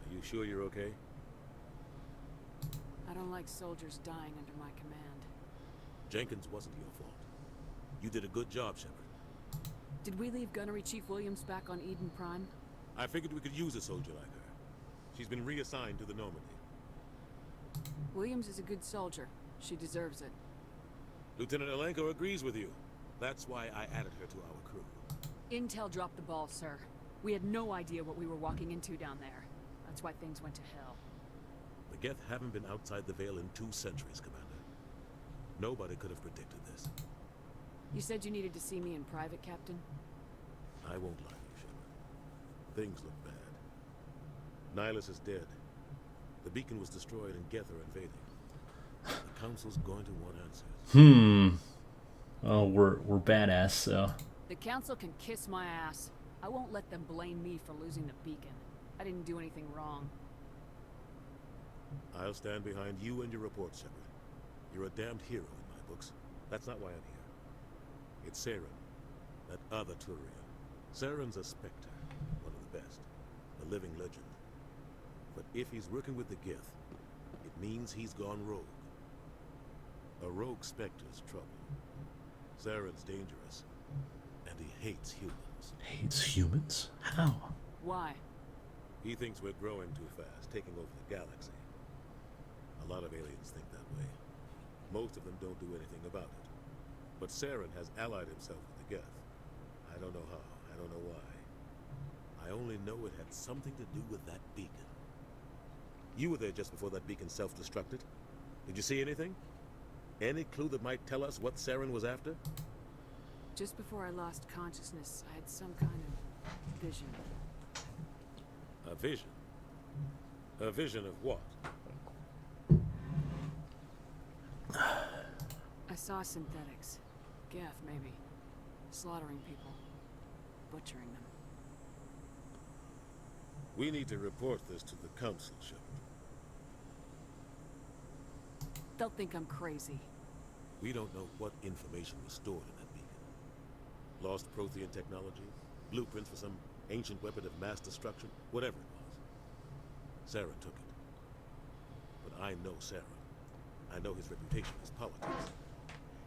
Are you sure you're okay? I don't like soldiers dying under my command. Jenkins wasn't your fault. You did a good job, Shepard. Did we leave Gunnery Chief Williams back on Eden Prime? I figured we could use a soldier like her. She's been reassigned to the Normandy. Williams is a good soldier. She deserves it. Lieutenant Alenko agrees with you. That's why I added her to our crew. Intel dropped the ball, sir. We had no idea what we were walking into down there. That's why things went to hell. The Geth haven't been outside the Veil in 2 centuries, Commander. Nobody could have predicted this. You said you needed to see me in private, Captain? I won't lie to you, Shepard. Things look bad. Nihilus is dead. The beacon was destroyed and Geth are invading. The Council's going to want answers. Oh, we're badass, so... The Council can kiss my ass. I won't let them blame me for losing the beacon. I didn't do anything wrong. I'll stand behind you and your report, Shepard. You're a damned hero in my books. That's not why I'm here. It's Saren, that other Turian. Saren's a Spectre, one of the best, a living legend. But if he's working with the Geth, it means he's gone rogue. A rogue Spectre's trouble. Saren's dangerous, and he hates humans. Hates humans? How? Why? He thinks we're growing too fast, taking over the galaxy. A lot of aliens think that way. Most of them don't do anything about it. But Saren has allied himself with the Geth. I don't know how, I don't know why. I only know it had something to do with that beacon. You were there just before that beacon self-destructed. Did you see anything? Any clue that might tell us what Saren was after? Just before I lost consciousness, I had some kind of vision. A vision? A vision of what? I saw synthetics. Geth, maybe. Slaughtering people. Butchering them. We need to report this to the Council, Shepard. They'll think I'm crazy. We don't know what information was stored in that beacon. Lost Prothean technology, blueprints for some ancient weapon of mass destruction, whatever it was. Saren took it. But I know Saren. I know his reputation is politics.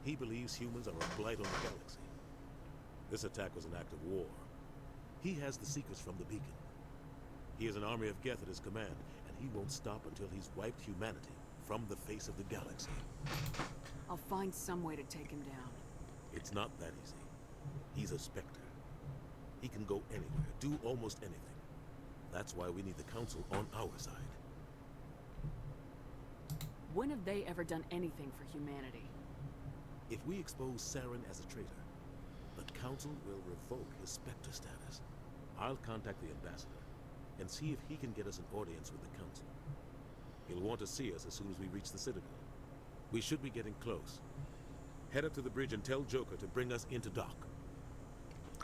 He believes humans are a blight on the galaxy. This attack was an act of war. He has the secrets from the beacon. He has an army of Geth at his command, and he won't stop until he's wiped humanity from the face of the galaxy. I'll find some way to take him down. It's not that easy. He's a Spectre. He can go anywhere, do almost anything. That's why we need the Council on our side. When have they ever done anything for humanity? If we expose Saren as a traitor, the Council will revoke his Spectre status. I'll contact the ambassador and see if he can get us an audience with the Council. He'll want to see us as soon as we reach the Citadel. We should be getting close. Head up to the bridge and tell Joker to bring us into dock.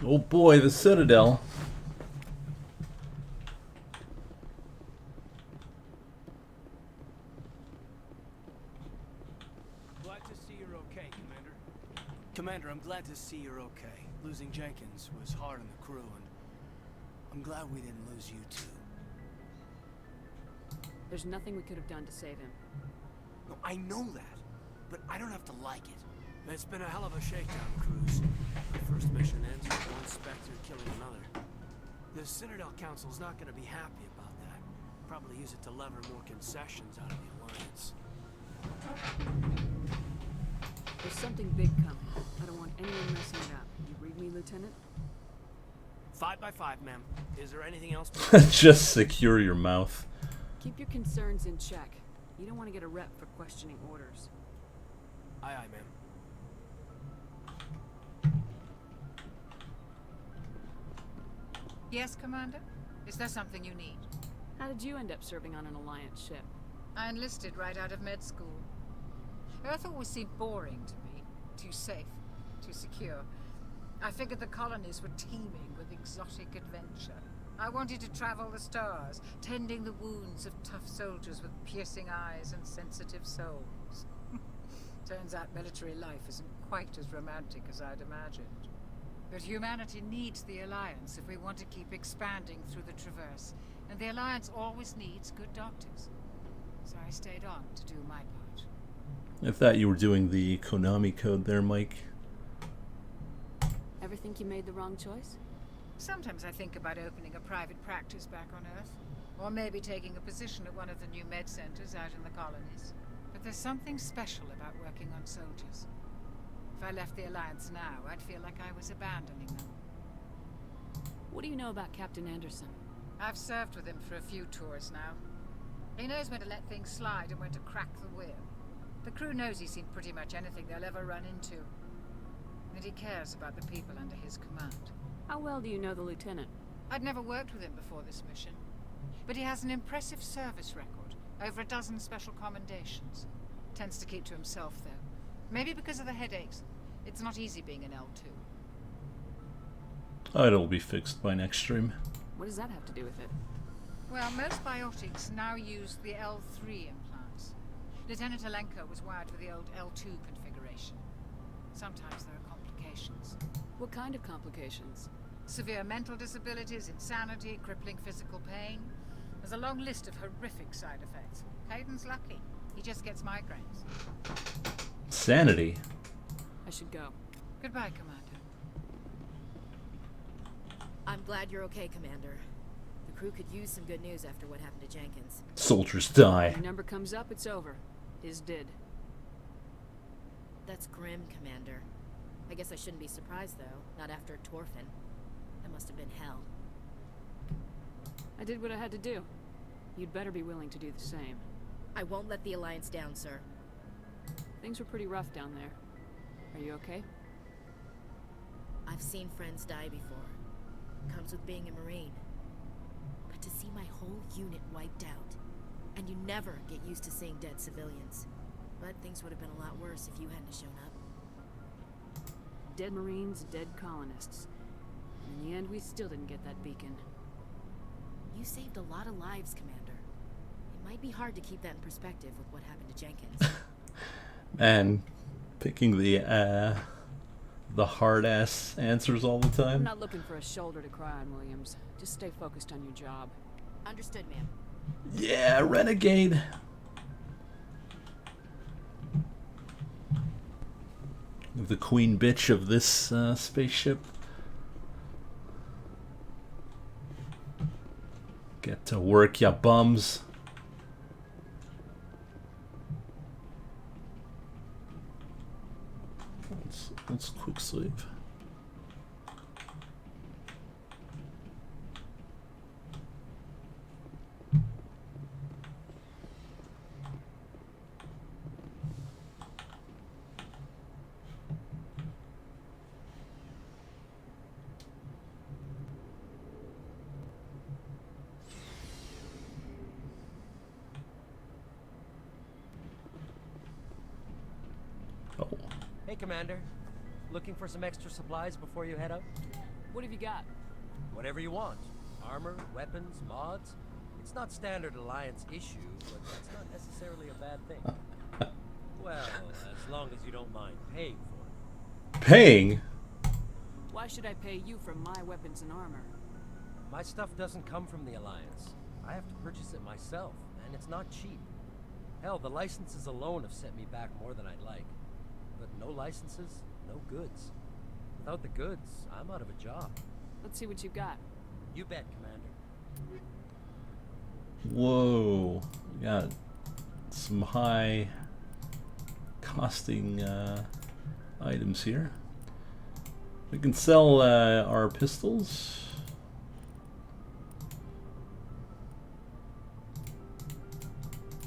Oh boy, the Citadel. Glad to see you're okay, Commander. Commander, I'm glad to see you're okay. Losing Jenkins was hard on the crew, and I'm glad we didn't lose you too. There's nothing we could have done to save him. No, I know that, but I don't have to like it. It's been a hell of a shakedown, Cruz. The first mission ends with one Spectre killing another. The Citadel Council's not going to be happy about that. Probably use it to lever more concessions out of the Alliance. There's something big coming. I don't want anyone messing it up. You read me, Lieutenant? 5 by 5, ma'am. Is there anything else? Just secure your mouth. Keep your concerns in check. You don't want to get a rep for questioning orders. Aye, aye, ma'am. Yes, Commander? Is there something you need? How did you end up serving on an Alliance ship? I enlisted right out of med school. Earth always seemed boring to me. Too safe, too secure. I figured the colonies were teeming with exotic adventure. I wanted to travel the stars, tending the wounds of tough soldiers with piercing eyes and sensitive souls. Turns out military life isn't quite as romantic as I'd imagined. But humanity needs the Alliance if we want to keep expanding through the Traverse, and the Alliance always needs good doctors. So I stayed on to do my part. I thought you were doing the Konami code there, Mike. Ever think you made the wrong choice? Sometimes I think about opening a private practice back on Earth, or maybe taking a position at one of the new med centers out in the colonies. But there's something special about working on soldiers. If I left the Alliance now, I'd feel like I was abandoning them. What do you know about Captain Anderson? I've served with him for a few tours now. He knows when to let things slide and when to crack the whip. The crew knows he's seen pretty much anything they'll ever run into. And he cares about the people under his command. How well do you know the Lieutenant? I'd never worked with him before this mission. But he has an impressive service record. Over a dozen special commendations. Tends to keep to himself, though. Maybe because of the headaches. It's not easy being an L2. Oh, it'll be fixed by next stream. What does that have to do with it? Well, most biotics now use the L3 implants. Lieutenant Alenko was wired for the old L2 configuration. Sometimes there are complications. What kind of complications? Severe mental disabilities, insanity, crippling physical pain. There's a long list of horrific side effects. Caden's lucky. He just gets migraines. Sanity. I should go. Goodbye, Commander. I'm glad you're okay, Commander. The crew could use some good news after what happened to Jenkins. Soldiers die. If your number comes up, it's over. His did. That's grim, Commander. I guess I shouldn't be surprised, though. Not after Torfin. That must have been hell. I did what I had to do. You'd better be willing to do the same. I won't let the Alliance down, sir. Things were pretty rough down there. Are you okay? I've seen friends die before. Comes with being a Marine. But to see my whole unit wiped out, and you never get used to seeing dead civilians. But things would have been a lot worse if you hadn't shown up. Dead Marines, dead colonists. And in the end, we still didn't get that beacon. You saved a lot of lives, Commander. It might be hard to keep that in perspective with what happened to Jenkins. Man, picking the hard-ass answers all the time. I'm not looking for a shoulder to cry on, Williams. Just stay focused on your job. Understood, ma'am. Yeah, renegade. The queen bitch of this spaceship. Get to work, ya bums. Let's quick save. Hey, Commander. Looking for some extra supplies before you head out? What have you got? Whatever you want. Armor, weapons, mods. It's not standard Alliance issue, but that's not necessarily a bad thing. Well, as long as you don't mind paying for it. Paying? Why should I pay you for my weapons and armor? My stuff doesn't come from the Alliance. I have to purchase it myself, and it's not cheap. Hell, the licenses alone have set me back more than I'd like. But no licenses, no goods. Without the goods, I'm out of a job. Let's see what you've got. You bet, Commander. Whoa. We got some high costing items here. We can sell our pistols.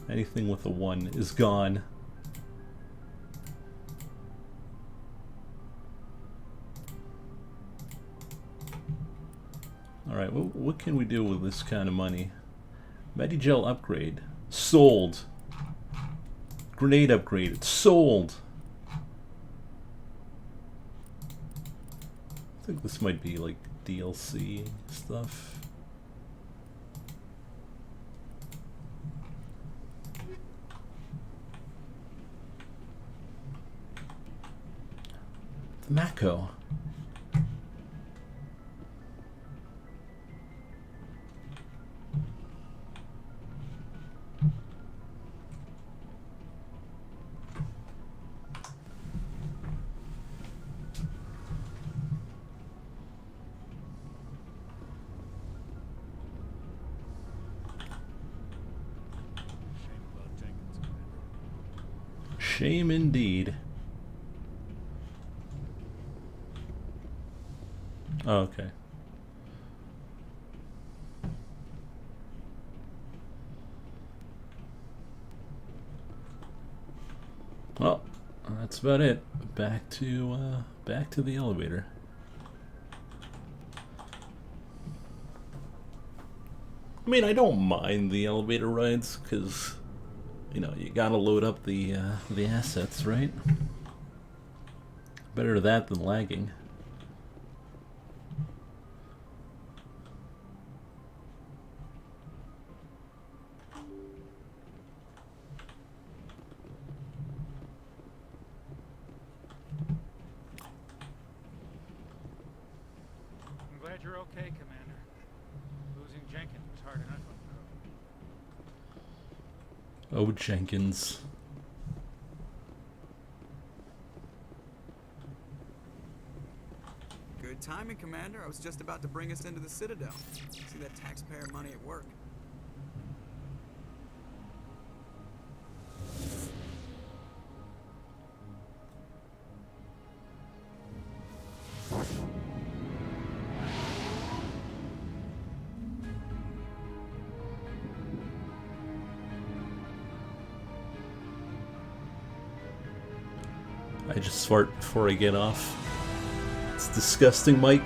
Anything with a 1 is gone. Alright, what can we do with this kind of money? Medigel upgrade. Sold. Grenade upgrade. Sold. I think this might be like DLC stuff. The Mako. Shame indeed. Oh, okay. Well, that's about it. Back to the elevator. I mean, I don't mind the elevator rides because, you know, you gotta load up the assets, right? Better that than lagging. I'm glad you're okay, Commander. Losing Jenkins was hard enough on the road. Oh, Jenkins. Good timing, Commander. I was just about to bring us into the Citadel. See that taxpayer money at work. I just fart before I get off. It's disgusting, Mike.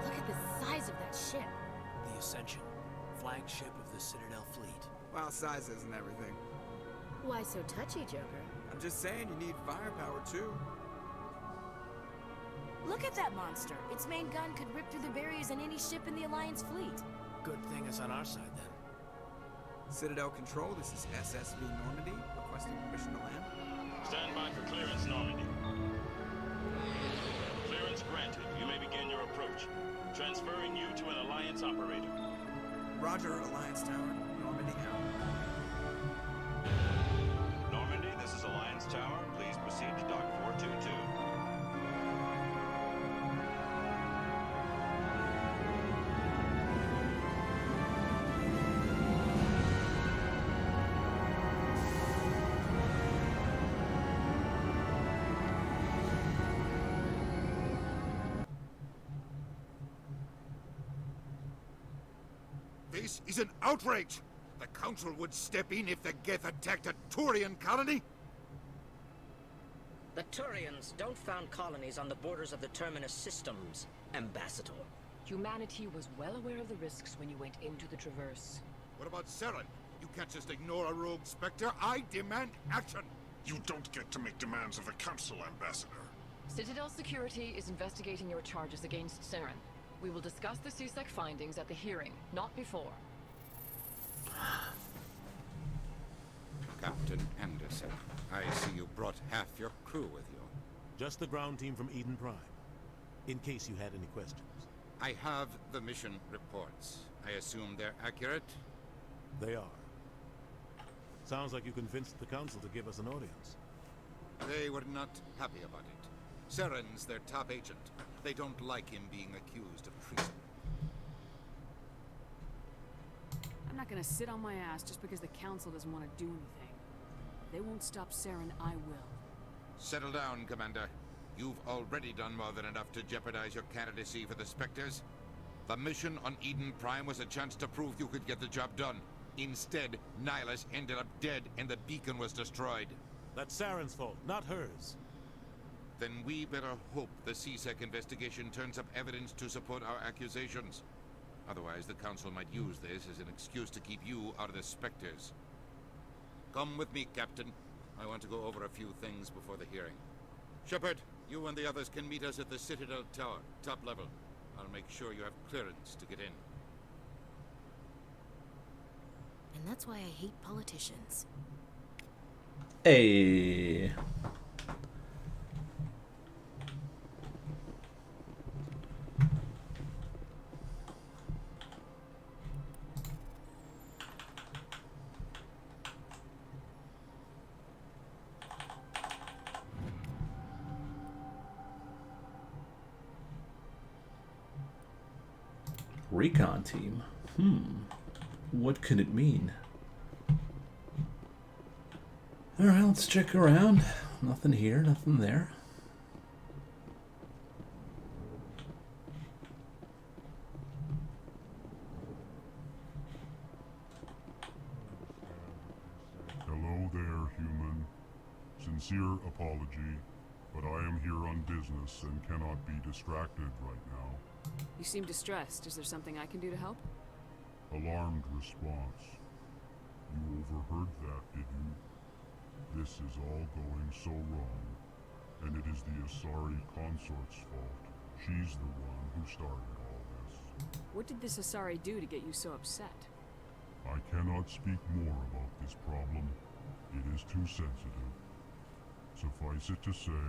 Look at the size of that ship. The Ascension, flagship of the Citadel fleet. Well, size isn't everything. Why so touchy, Joker? I'm just saying you need firepower, too. Look at that monster. Its main gun could rip through the barriers in any ship in the Alliance fleet. Good thing it's on our side, then. Citadel Control, this is SSV Normandy, requesting permission to land. Stand by for clearance, Normandy. Clearance granted. You may begin your approach. Transferring you to an Alliance operator. Roger, Alliance Tower. Normandy out. Normandy, this is Alliance Tower. Please proceed to Dock 422. This is an outrage! The Council would step in if the Geth attacked a Turian colony? The Turians don't found colonies on the borders of the Terminus systems, Ambassador. Humanity was well aware of the risks when you went into the Traverse. What about Saren? You can't just ignore a rogue Spectre. I demand action! You don't get to make demands of the Council, Ambassador. Citadel Security is investigating your charges against Saren. We will discuss the CSEC findings at the hearing, not before. Captain Anderson, I see you brought half your crew with you. Just the ground team from Eden Prime, in case you had any questions. I have the mission reports. I assume they're accurate? They are. Sounds like you convinced the Council to give us an audience. They were not happy about it. Saren's their top agent. They don't like him being accused of treason. I'm not gonna sit on my ass just because the Council doesn't want to do anything. If they won't stop Saren, I will. Settle down, Commander. You've already done more than enough to jeopardize your candidacy for the Spectres. The mission on Eden Prime was a chance to prove you could get the job done. Instead, Nihilus ended up dead and the beacon was destroyed. That's Saren's fault, not hers. Then we better hope the CSEC investigation turns up evidence to support our accusations. Otherwise, the Council might use this as an excuse to keep you out of the Spectres. Come with me, Captain. I want to go over a few things before the hearing. Shepard, you and the others can meet us at the Citadel Tower, top level. I'll make sure you have clearance to get in. And that's why I hate politicians. Hey. Recon team. What could it mean? Alright, let's check around. Nothing here, nothing there. Hello there, human. Sincere apology, but I am here on business and cannot be distracted right now. You seem distressed. Is there something I can do to help? Alarmed response. You overheard that, did you? This is all going so wrong, and it is the Asari consort's fault. She's the one who started all this. What did this Asari do to get you so upset? I cannot speak more about this problem. It is too sensitive. Suffice it to say,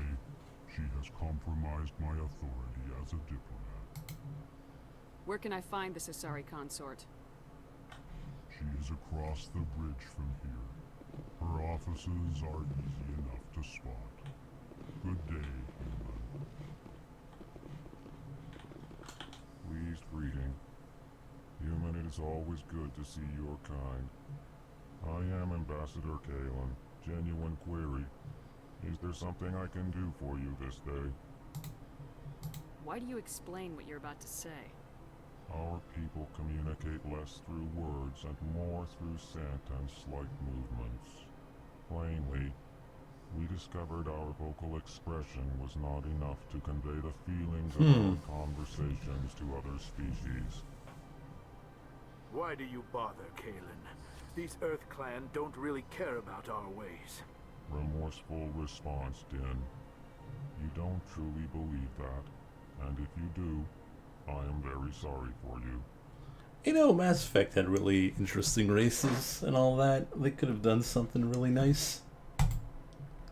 she has compromised my authority as a diplomat. Where can I find this Asari consort? She is across the bridge from here. Her offices are easy enough to spot. Good day, human. Pleased greeting. Human, it is always good to see your kind. I am Ambassador Kalen. Genuine query. Is there something I can do for you this day? Why do you explain what you're about to say? Our people communicate less through words and more through scent and slight movements. Plainly, we discovered our vocal expression was not enough to convey the feelings of our conversations to other species. Why do you bother, Kalen? These Earth Clan don't really care about our ways. Remorseful response, Din. You don't truly believe that, and if you do, I am very sorry for you. You know, Mass Effect had really interesting races and all that. They could have done something really nice.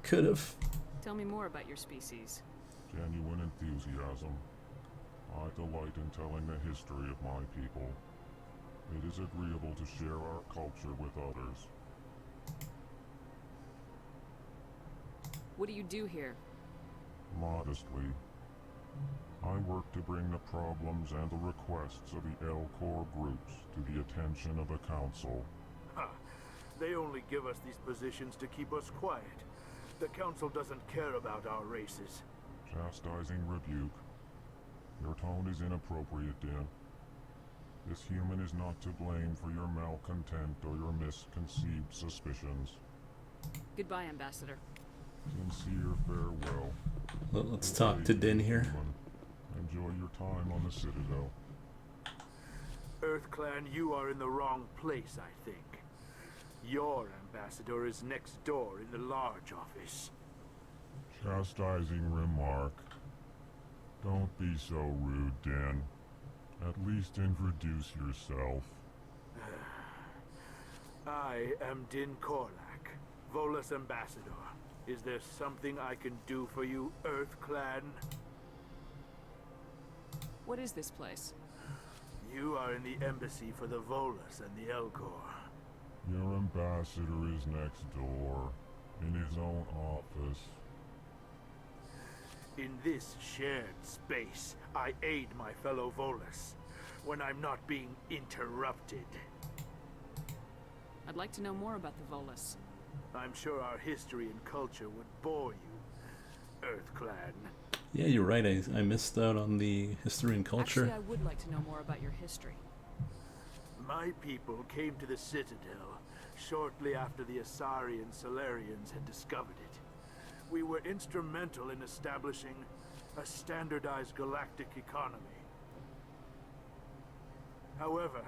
Could have. Tell me more about your species. Genuine enthusiasm. I delight in telling the history of my people. It is agreeable to share our culture with others. What do you do here? Modestly. I work to bring the problems and the requests of the L-Corps groups to the attention of the Council. Ha! They only give us these positions to keep us quiet. The Council doesn't care about our races. Chastising rebuke. Your tone is inappropriate, Din. This human is not to blame for your malcontent or your misconceived suspicions. Goodbye, Ambassador. Sincere farewell. Let's talk to Din here. Enjoy your time on the Citadel. Earth Clan, you are in the wrong place, I think. Your ambassador is next door in the large office. Chastising remark. Don't be so rude, Din. At least introduce yourself. I am Din Korlak, Volus Ambassador. Is there something I can do for you, Earth Clan? What is this place? You are in the embassy for the Volus and the Elcor. Your ambassador is next door, in his own office. In this shared space, I aid my fellow Volus when I'm not being interrupted. I'd like to know more about the Volus. I'm sure our history and culture would bore you, Earth Clan. Yeah, you're right. I missed out on the history and culture. Actually, I would like to know more about your history. My people came to the Citadel shortly after the Asari and Solarians had discovered it. We were instrumental in establishing a standardized galactic economy. However,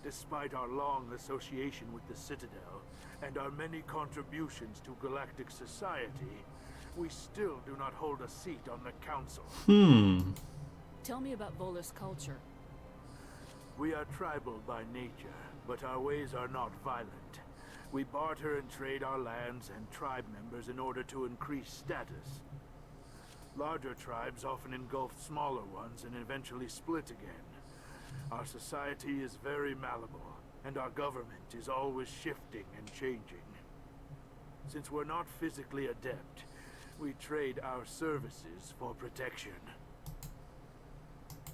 despite our long association with the Citadel and our many contributions to galactic society, we still do not hold a seat on the council. Tell me about Volus culture. We are tribal by nature, but our ways are not violent. We barter and trade our lands and tribe members in order to increase status. Larger tribes often engulf smaller ones and eventually split again. Our society is very malleable, and our government is always shifting and changing. Since we're not physically adept, we trade our services for protection.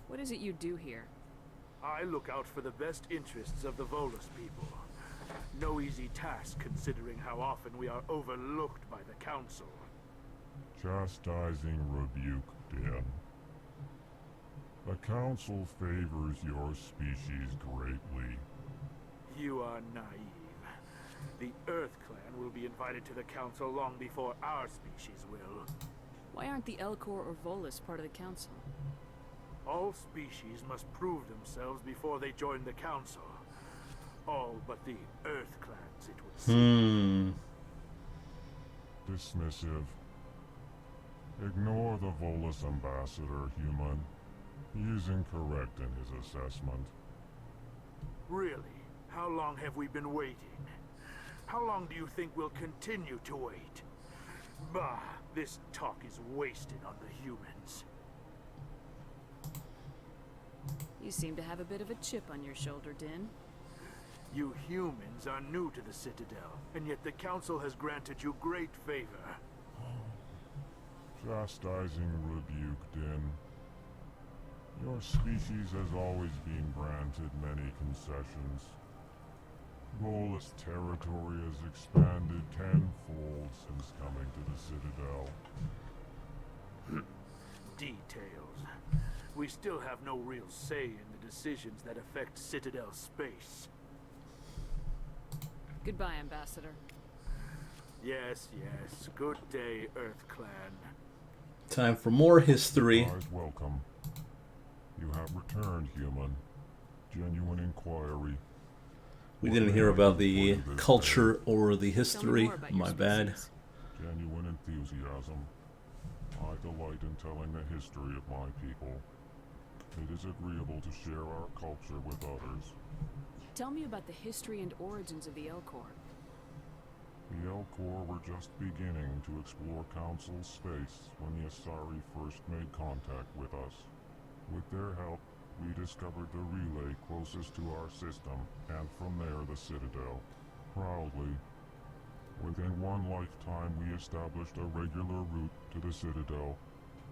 What is it you do here? I look out for the best interests of the Volus people. No easy task considering how often we are overlooked by the Council. Chastising rebuke, Din. The Council favors your species greatly. You are naive. The Earth Clan will be invited to the Council long before our species will. Why aren't the Elcor or Volus part of the Council? All species must prove themselves before they join the Council. All but the Earth Clans, it would seem. Dismissive. Ignore the Volus ambassador, human. He is incorrect in his assessment. Really? How long have we been waiting? How long do you think we'll continue to wait? Bah, this talk is wasted on the humans. You seem to have a bit of a chip on your shoulder, Din. You humans are new to the Citadel, and yet the Council has granted you great favor. Chastising rebuke, Din. Your species has always been granted many concessions. Volus territory has expanded tenfold since coming to the Citadel. Details. We still have no real say in the decisions that affect Citadel space. Goodbye, Ambassador. Yes, yes. Good day, Earth Clan. Time for more history. Always welcome. You have returned, human. Genuine inquiry. We didn't hear about the culture or the history. My bad. Genuine enthusiasm. I delight in telling the history of my people. It is agreeable to share our culture with others. Tell me about the history and origins of the Elcor. The Elcor were just beginning to explore Council space when the Asari first made contact with us. With their help, we discovered the relay closest to our system, and from there the Citadel. Proudly, within one lifetime we established a regular route to the Citadel,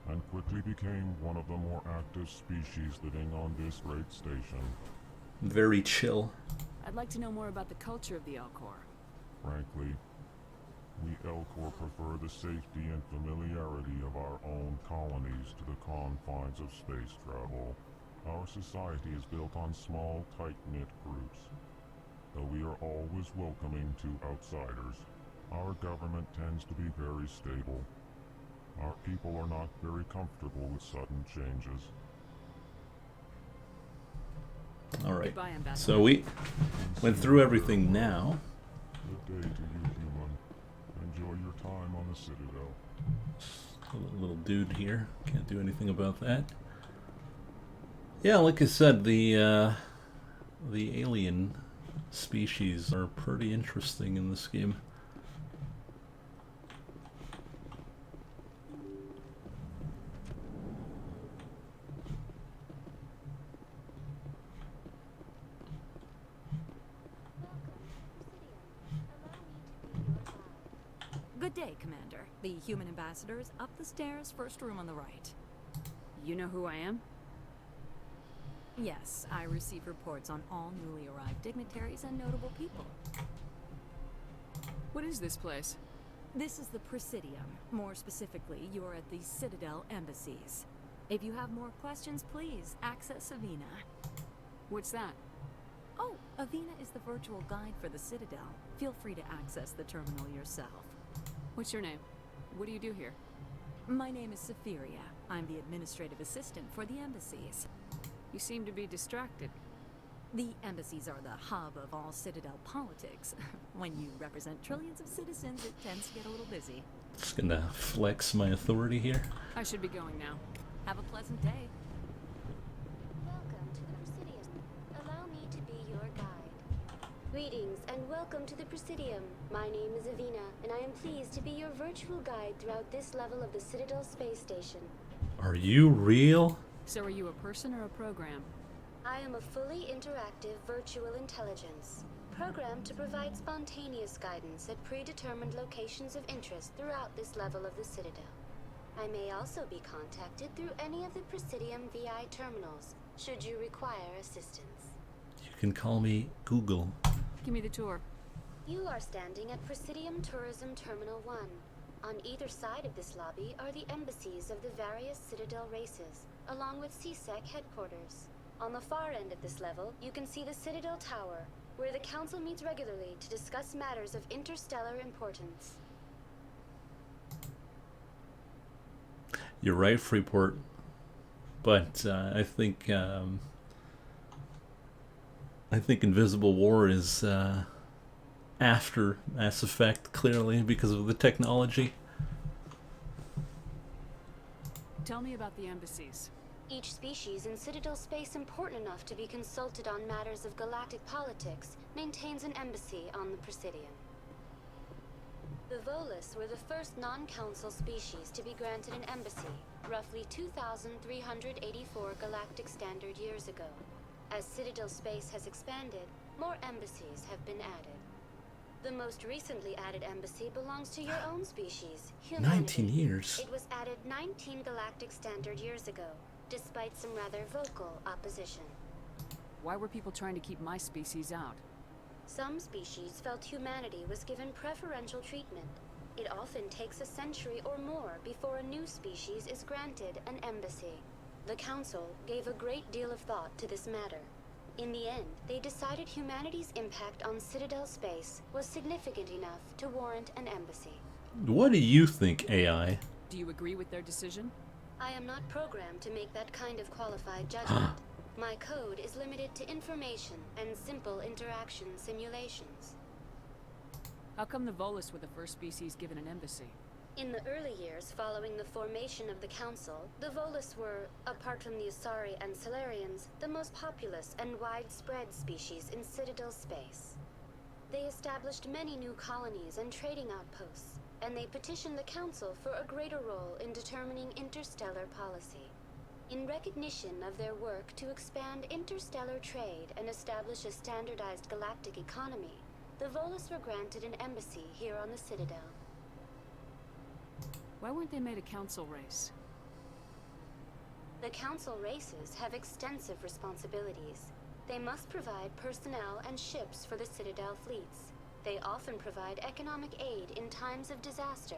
and quickly became one of the more active species living on this great station. Very chill. I'd like to know more about the culture of the Elcor. Frankly, we Elcor prefer the safety and familiarity of our own colonies to the confines of space travel. Our society is built on small, tight-knit groups. Though we are always welcoming to outsiders, our government tends to be very stable. Our people are not very comfortable with sudden changes. Alright, Goodbye, Ambassador. so we went through everything now. Good day to you, human. Enjoy your time on the Citadel. A little dude here. Can't do anything about that. Yeah, like I said, the alien species are pretty interesting in this game. Good day, Commander. The human ambassador is up the stairs, first room on the right. You know who I am? Yes, I receive reports on all newly arrived dignitaries and notable people. What is this place? This is the Presidium. More specifically, you're at the Citadel embassies. If you have more questions, please access Avina. What's that? Oh, Avina is the virtual guide for the Citadel. Feel free to access the terminal yourself. What's your name? What do you do here? My name is Safiria. I'm the administrative assistant for the embassies. You seem to be distracted. The embassies are the hub of all Citadel politics. When you represent trillions of citizens, it tends to get a little busy. Just gonna flex my authority here. I should be going now. Have a pleasant day. Welcome to the Presidium. Allow me to be your guide. Greetings and welcome to the Presidium. My name is Avina, and I am pleased to be your virtual guide throughout this level of the Citadel space station. Are you real? So are you a person or a program? I am a fully interactive virtual intelligence, programmed to provide spontaneous guidance at predetermined locations of interest throughout this level of the Citadel. I may also be contacted through any of the Presidium VI terminals, should you require assistance. You can call me Google. Give me the tour. You are standing at Presidium Tourism Terminal 1. On either side of this lobby are the embassies of the various Citadel races, along with CSEC headquarters. On the far end of this level, you can see the Citadel Tower, where the Council meets regularly to discuss matters of interstellar importance. You're right, Freeport. But I think Invisible War is after Mass Effect, clearly, because of the technology. Tell me about the embassies. Each species in Citadel space important enough to be consulted on matters of galactic politics maintains an embassy on the Presidium. The Volus were the first non-council species to be granted an embassy, roughly 2,384 galactic standard years ago. As Citadel space has expanded, more embassies have been added. The most recently added embassy belongs to your own species, humanity. 19 years. It was added 19 galactic standard years ago, despite some rather vocal opposition. Why were people trying to keep my species out? Some species felt humanity was given preferential treatment. It often takes a century or more before a new species is granted an embassy. The Council gave a great deal of thought to this matter. In the end, they decided humanity's impact on Citadel space was significant enough to warrant an embassy. What do you think, AI? Do you agree with their decision? I am not programmed to make that kind of qualified judgment. My code is limited to information and simple interaction simulations. How come the Volus were the first species given an embassy? In the early years following the formation of the Council, the Volus were, apart from the Asari and Solarians, the most populous and widespread species in Citadel space. They established many new colonies and trading outposts, and they petitioned the Council for a greater role in determining interstellar policy. In recognition of their work to expand interstellar trade and establish a standardized galactic economy, the Volus were granted an embassy here on the Citadel. Why weren't they made a council race? The council races have extensive responsibilities. They must provide personnel and ships for the Citadel fleets. They often provide economic aid in times of disaster.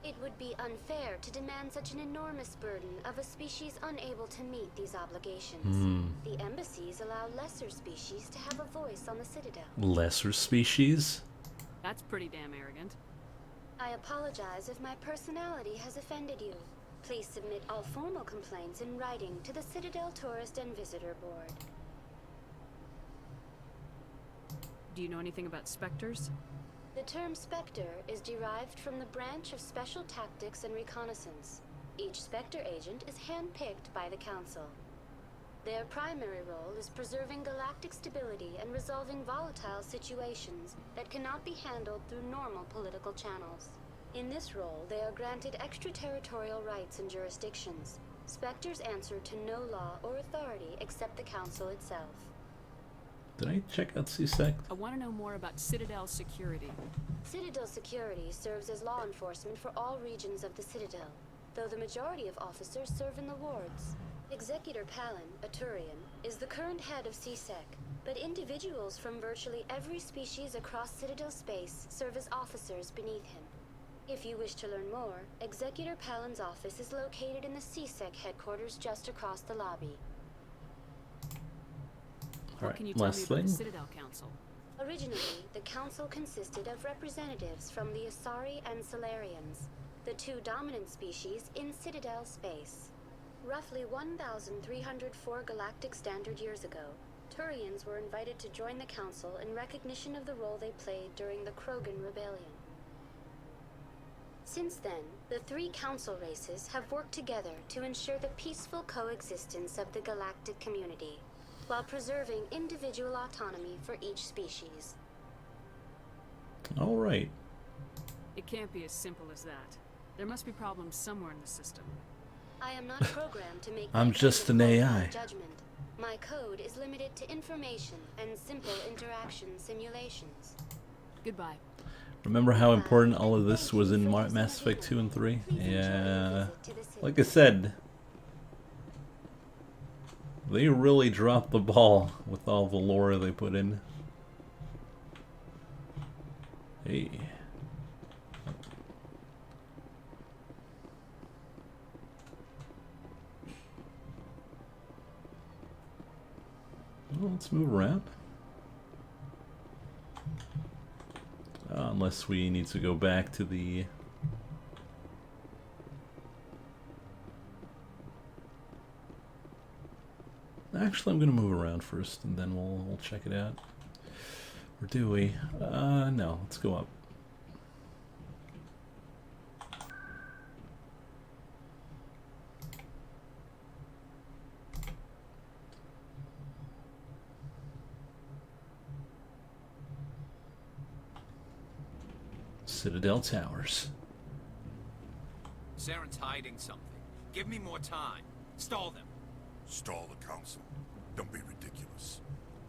It would be unfair to demand such an enormous burden of a species unable to meet these obligations. The embassies allow lesser species to have a voice on the Citadel. Lesser species? That's pretty damn arrogant. I apologize if my personality has offended you. Please submit all formal complaints in writing to the Citadel Tourist and Visitor Board. Do you know anything about specters? The term Spectre is derived from the branch of Special Tactics and Reconnaissance. Each Spectre agent is handpicked by the Council. Their primary role is preserving galactic stability and resolving volatile situations that cannot be handled through normal political channels. In this role, they are granted extraterritorial rights and jurisdictions. Spectres answer to no law or authority except the Council itself. Did I check out CSEC? I want to know more about Citadel security. Citadel security serves as law enforcement for all regions of the Citadel, though the majority of officers serve in the wards. Executor Palin, a Turian, is the current head of CSEC, but individuals from virtually every species across Citadel space serve as officers beneath him. If you wish to learn more, Executor Palin's office is located in the CSEC headquarters just across the lobby. What can you tell me about the Citadel Council? Originally, the Council consisted of representatives from the Asari and Salarians, the two dominant species in Citadel space. Roughly 1,304 galactic standard years ago, Turians were invited to join the Council in recognition of the role they played during the Krogan Rebellion. Since then, the three Council races have worked together to ensure the peaceful coexistence of the galactic community, while preserving individual autonomy for each species. All right. It can't be as simple as that. There must be problems somewhere in the system. I am not programmed to make I'm just an AI. judgment. My code is limited to information and simple interaction simulations. Goodbye. Remember how important all of this was in Mass Effect 2 and 3? Yeah. Like I said, they really dropped the ball with all the lore they put in. Hey. Well, let's move around. Unless we need to go back to the... Actually, I'm going to move around first, and then we'll check it out. Or do we? No, let's go up. Citadel Towers. Saren's hiding something. Give me more time. Stall them. Stall the Council. Don't be ridiculous.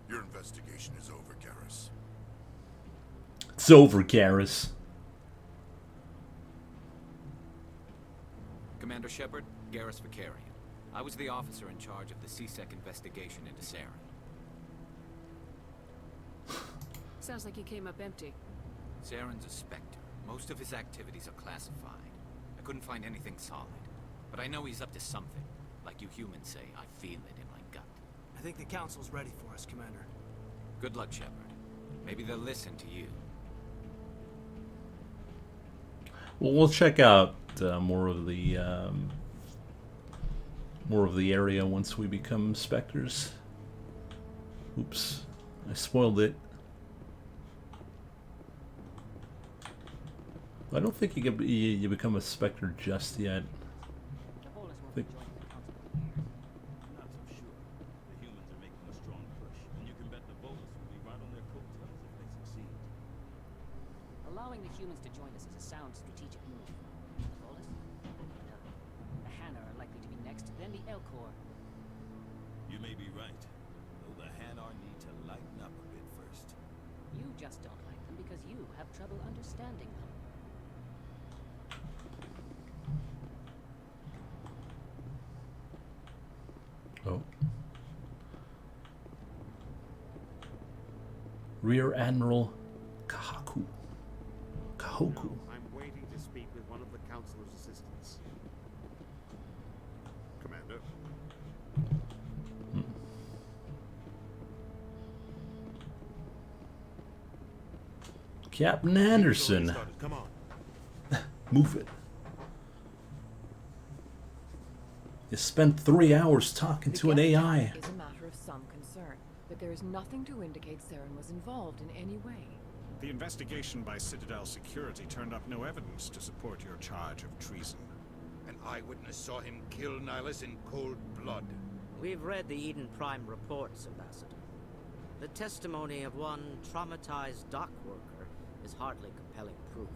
Your investigation is over, Garrus. It's over, Garrus. Commander Shepard, Garrus Vicarian. I was the officer in charge of the CSEC investigation into Saren. Sounds like he came up empty. Saren's a Spectre. Most of his activities are classified. I couldn't find anything solid. But I know he's up to something. Like you humans say, I feel it in my gut. I think the Council's ready for us, Commander. Good luck, Shepard. Maybe they'll listen to you. Well, we'll check out more of the area once we become Spectres. Oops, I spoiled it. I don't think you become a Spectre just yet. I'm not so sure. The humans are making a strong push, and you can bet the Volus will be right on their coattails if they succeed. Allowing the humans to join us is a sound strategic move. The Volus? No. The Hanar are likely to be next, then the Elcor. You may be right, though the Hanar need to lighten up a bit first. You just don't like them because you have trouble understanding them. Oh. Rear Admiral Kahoku. I'm waiting to speak with one of the Councilor's assistants. Commander. Captain Anderson. Come on. Move it. You spent 3 hours talking to an AI. Is a matter of some concern, but there is nothing to indicate Saren was involved in any way. The investigation by Citadel Security turned up no evidence to support your charge of treason. An eyewitness saw him kill Nihilus in cold blood. We've read the Eden Prime reports, Ambassador. The testimony of one traumatized dock worker is hardly compelling proof.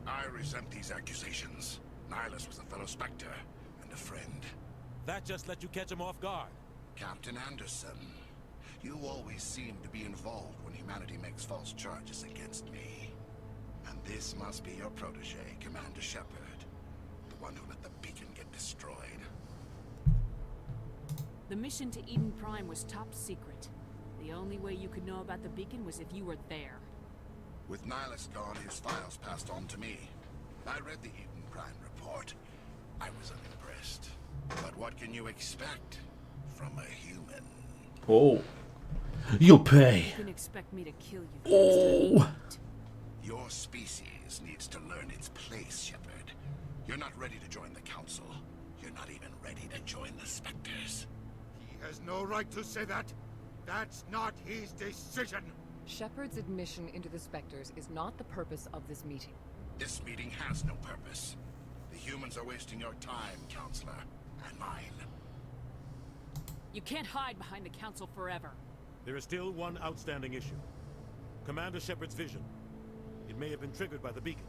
I resent these accusations. Nihilus was a fellow Spectre and a friend. That just let you catch him off guard. Captain Anderson, you always seem to be involved when humanity makes false charges against me. And this must be your protege, Commander Shepard. The one who let the beacon get destroyed. The mission to Eden Prime was top secret. The only way you could know about the beacon was if you were there. With Nihilus gone, his files passed on to me. I read the Eden Prime report. I was unimpressed. But what can you expect from a human? Oh. You'll pay. You can expect me to kill you. Oh. Your species needs to learn its place, Shepard. You're not ready to join the Council. You're not even ready to join the Spectres. He has no right to say that. That's not his decision. Shepard's admission into the Spectres is not the purpose of this meeting. This meeting has no purpose. The humans are wasting your time, Counselor, and mine. You can't hide behind the Council forever. There is still one outstanding issue. Commander Shepard's vision. It may have been triggered by the beacon.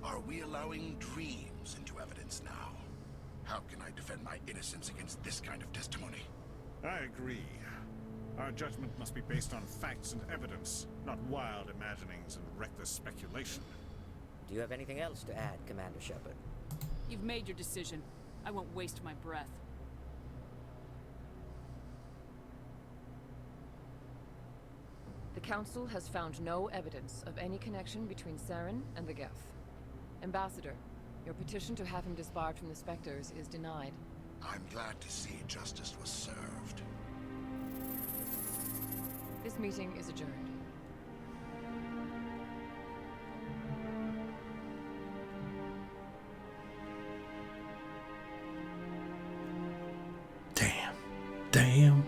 Are we allowing dreams into evidence now? How can I defend my innocence against this kind of testimony? I agree. Our judgment must be based on facts and evidence, not wild imaginings and reckless speculation. Do you have anything else to add, Commander Shepard? You've made your decision. I won't waste my breath. The Council has found no evidence of any connection between Saren and the Geth. Ambassador, your petition to have him disbarred from the Spectres is denied. I'm glad to see justice was served. This meeting is adjourned. Damn.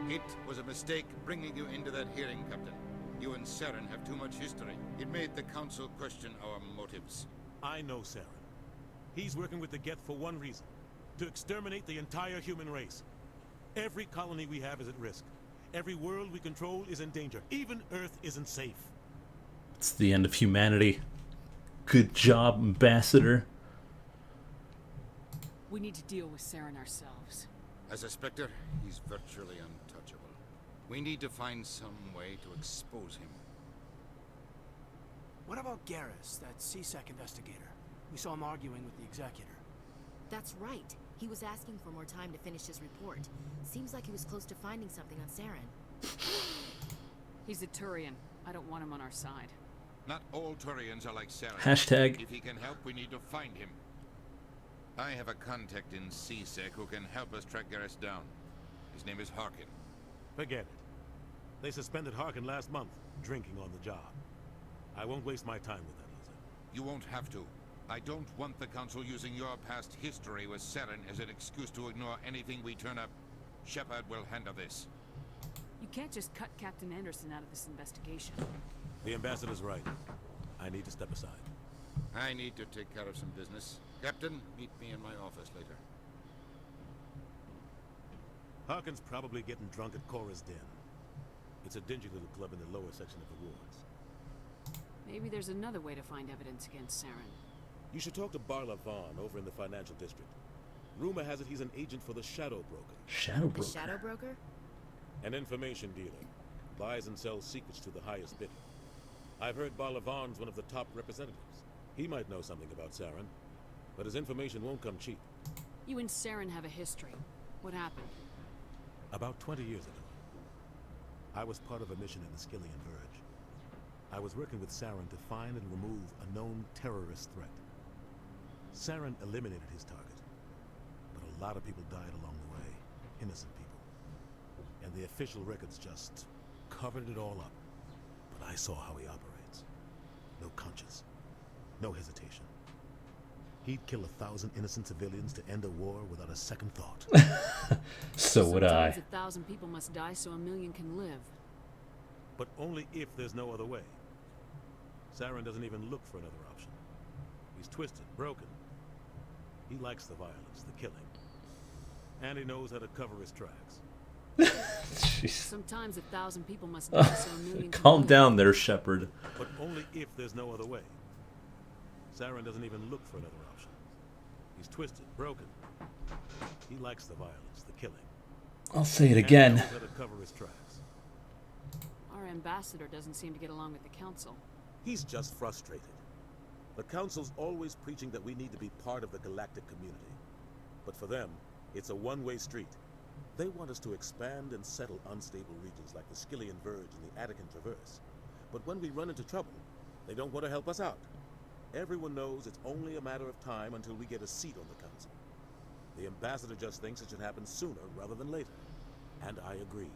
It was a mistake bringing you into that hearing, Captain. You and Saren have too much history. It made the Council question our motives. I know Saren. He's working with the Geth for one reason. To exterminate the entire human race. Every colony we have is at risk. Every world we control is in danger. Even Earth isn't safe. It's the end of humanity. Good job, Ambassador. We need to deal with Saren ourselves. As a Spectre, he's virtually untouchable. We need to find some way to expose him. What about Garrus, that CSEC investigator? We saw him arguing with the Executor. That's right. He was asking for more time to finish his report. Seems like he was close to finding something on Saren. He's a Turian. I don't want him on our side. Not all Turians are like Saren. Hashtag. If he can help, we need to find him. I have a contact in CSEC who can help us track Garrus down. His name is Harkin. Forget it. They suspended Harkin last month, drinking on the job. I won't waste my time with that, Liza. You won't have to. I don't want the Council using your past history with Saren as an excuse to ignore anything we turn up. Shepard will handle this. You can't just cut Captain Anderson out of this investigation. The Ambassador's right. I need to step aside. I need to take care of some business. Captain, meet me in my office later. Harkin's probably getting drunk at Cora's Den. It's a dingy little club in the lower section of the wards. Maybe there's another way to find evidence against Saren. You should talk to Barla Vaughn over in the financial district. Rumor has it he's an agent for the Shadow Broker. Shadow Broker? The Shadow Broker? An information dealer. Buys and sells secrets to the highest bidder. I've heard Barla Vaughn's one of the top representatives. He might know something about Saren, but his information won't come cheap. You and Saren have a history. What happened? About 20 years ago, I was part of a mission in the Skillian Verge. I was working with Saren to find and remove a known terrorist threat. Saren eliminated his target, but a lot of people died along the way, innocent people. And the official records just covered it all up. But I saw how he operates. No conscience, no hesitation. He'd kill 1,000 innocent civilians to end a war without a second thought. So would I. Sometimes 1,000 people must die so 1,000,000 can live. But only if there's no other way. Saren doesn't even look for another option. He's twisted, broken. He likes the violence, the killing. And he knows how to cover his tracks. Jeez. Sometimes 1,000 people must die so a million can Calm live. down there, Shepard. But only if there's no other way. Saren doesn't even look for another option. He's twisted, broken. He likes the violence, the killing. I'll say it And again. he knows how to cover his tracks. Our ambassador doesn't seem to get along with the council. He's just frustrated. The council's always preaching that we need to be part of the galactic community. But for them, it's a one-way street. They want us to expand and settle unstable regions like the Skillian Verge and the Attican Traverse. But when we run into trouble, they don't want to help us out. Everyone knows it's only a matter of time until we get a seat on the council. The ambassador just thinks it should happen sooner rather than later. And I agree.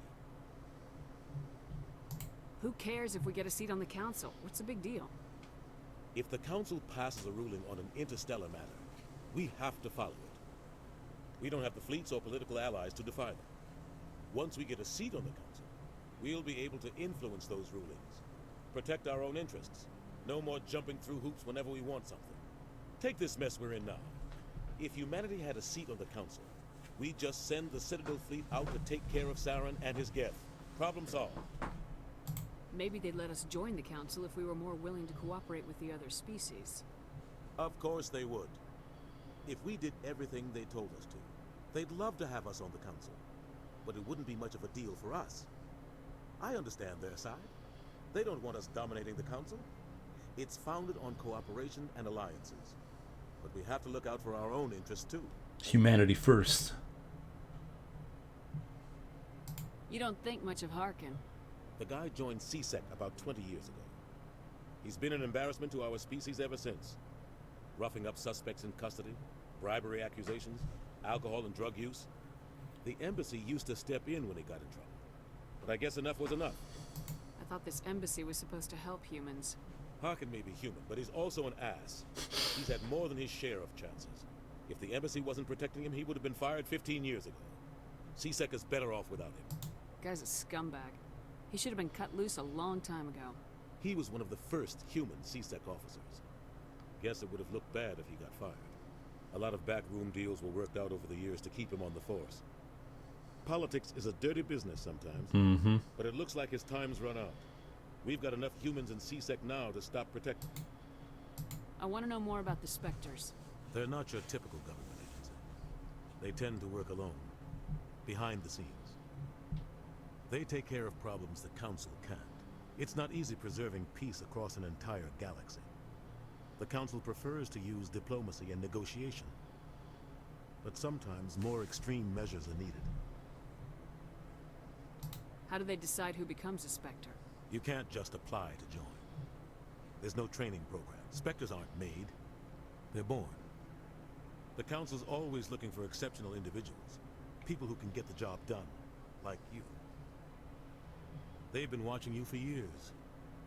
Who cares if we get a seat on the council? What's the big deal? If the council passes a ruling on an interstellar matter, we have to follow it. We don't have the fleets or political allies to defy them. Once we get a seat on the council, we'll be able to influence those rulings, protect our own interests. No more jumping through hoops whenever we want something. Take this mess we're in now. If humanity had a seat on the council, we'd just send the Citadel fleet out to take care of Saren and his Geth. Problem solved. Maybe they'd let us join the council if we were more willing to cooperate with the other species. Of course they would. If we did everything they told us to, they'd love to have us on the council. But it wouldn't be much of a deal for us. I understand their side. They don't want us dominating the council. It's founded on cooperation and alliances. But we have to look out for our own interests too. Humanity first. You don't think much of Harkin. The guy joined CSEC about 20 years ago. He's been an embarrassment to our species ever since. Roughing up suspects in custody, bribery accusations, alcohol and drug use. The embassy used to step in when he got in trouble. But I guess enough was enough. I thought this embassy was supposed to help humans. Harkin may be human, but he's also an ass. He's had more than his share of chances. If the embassy wasn't protecting him, he would have been fired 15 years ago. CSEC is better off without him. Guy's a scumbag. He should have been cut loose a long time ago. He was one of the first human CSEC officers. Guess it would have looked bad if he got fired. A lot of backroom deals were worked out over the years to keep him on the force. Politics is a dirty business sometimes, but it looks like his time's run out. We've got enough humans in CSEC now to stop protecting. I want to know more about the Spectres. They're not your typical government agency. They tend to work alone, behind the scenes. They take care of problems the Council can't. It's not easy preserving peace across an entire galaxy. The Council prefers to use diplomacy and negotiation. But sometimes more extreme measures are needed. How do they decide who becomes a Spectre? You can't just apply to join. There's no training program. Spectres aren't made. They're born. The Council's always looking for exceptional individuals. People who can get the job done. Like you. They've been watching you for years.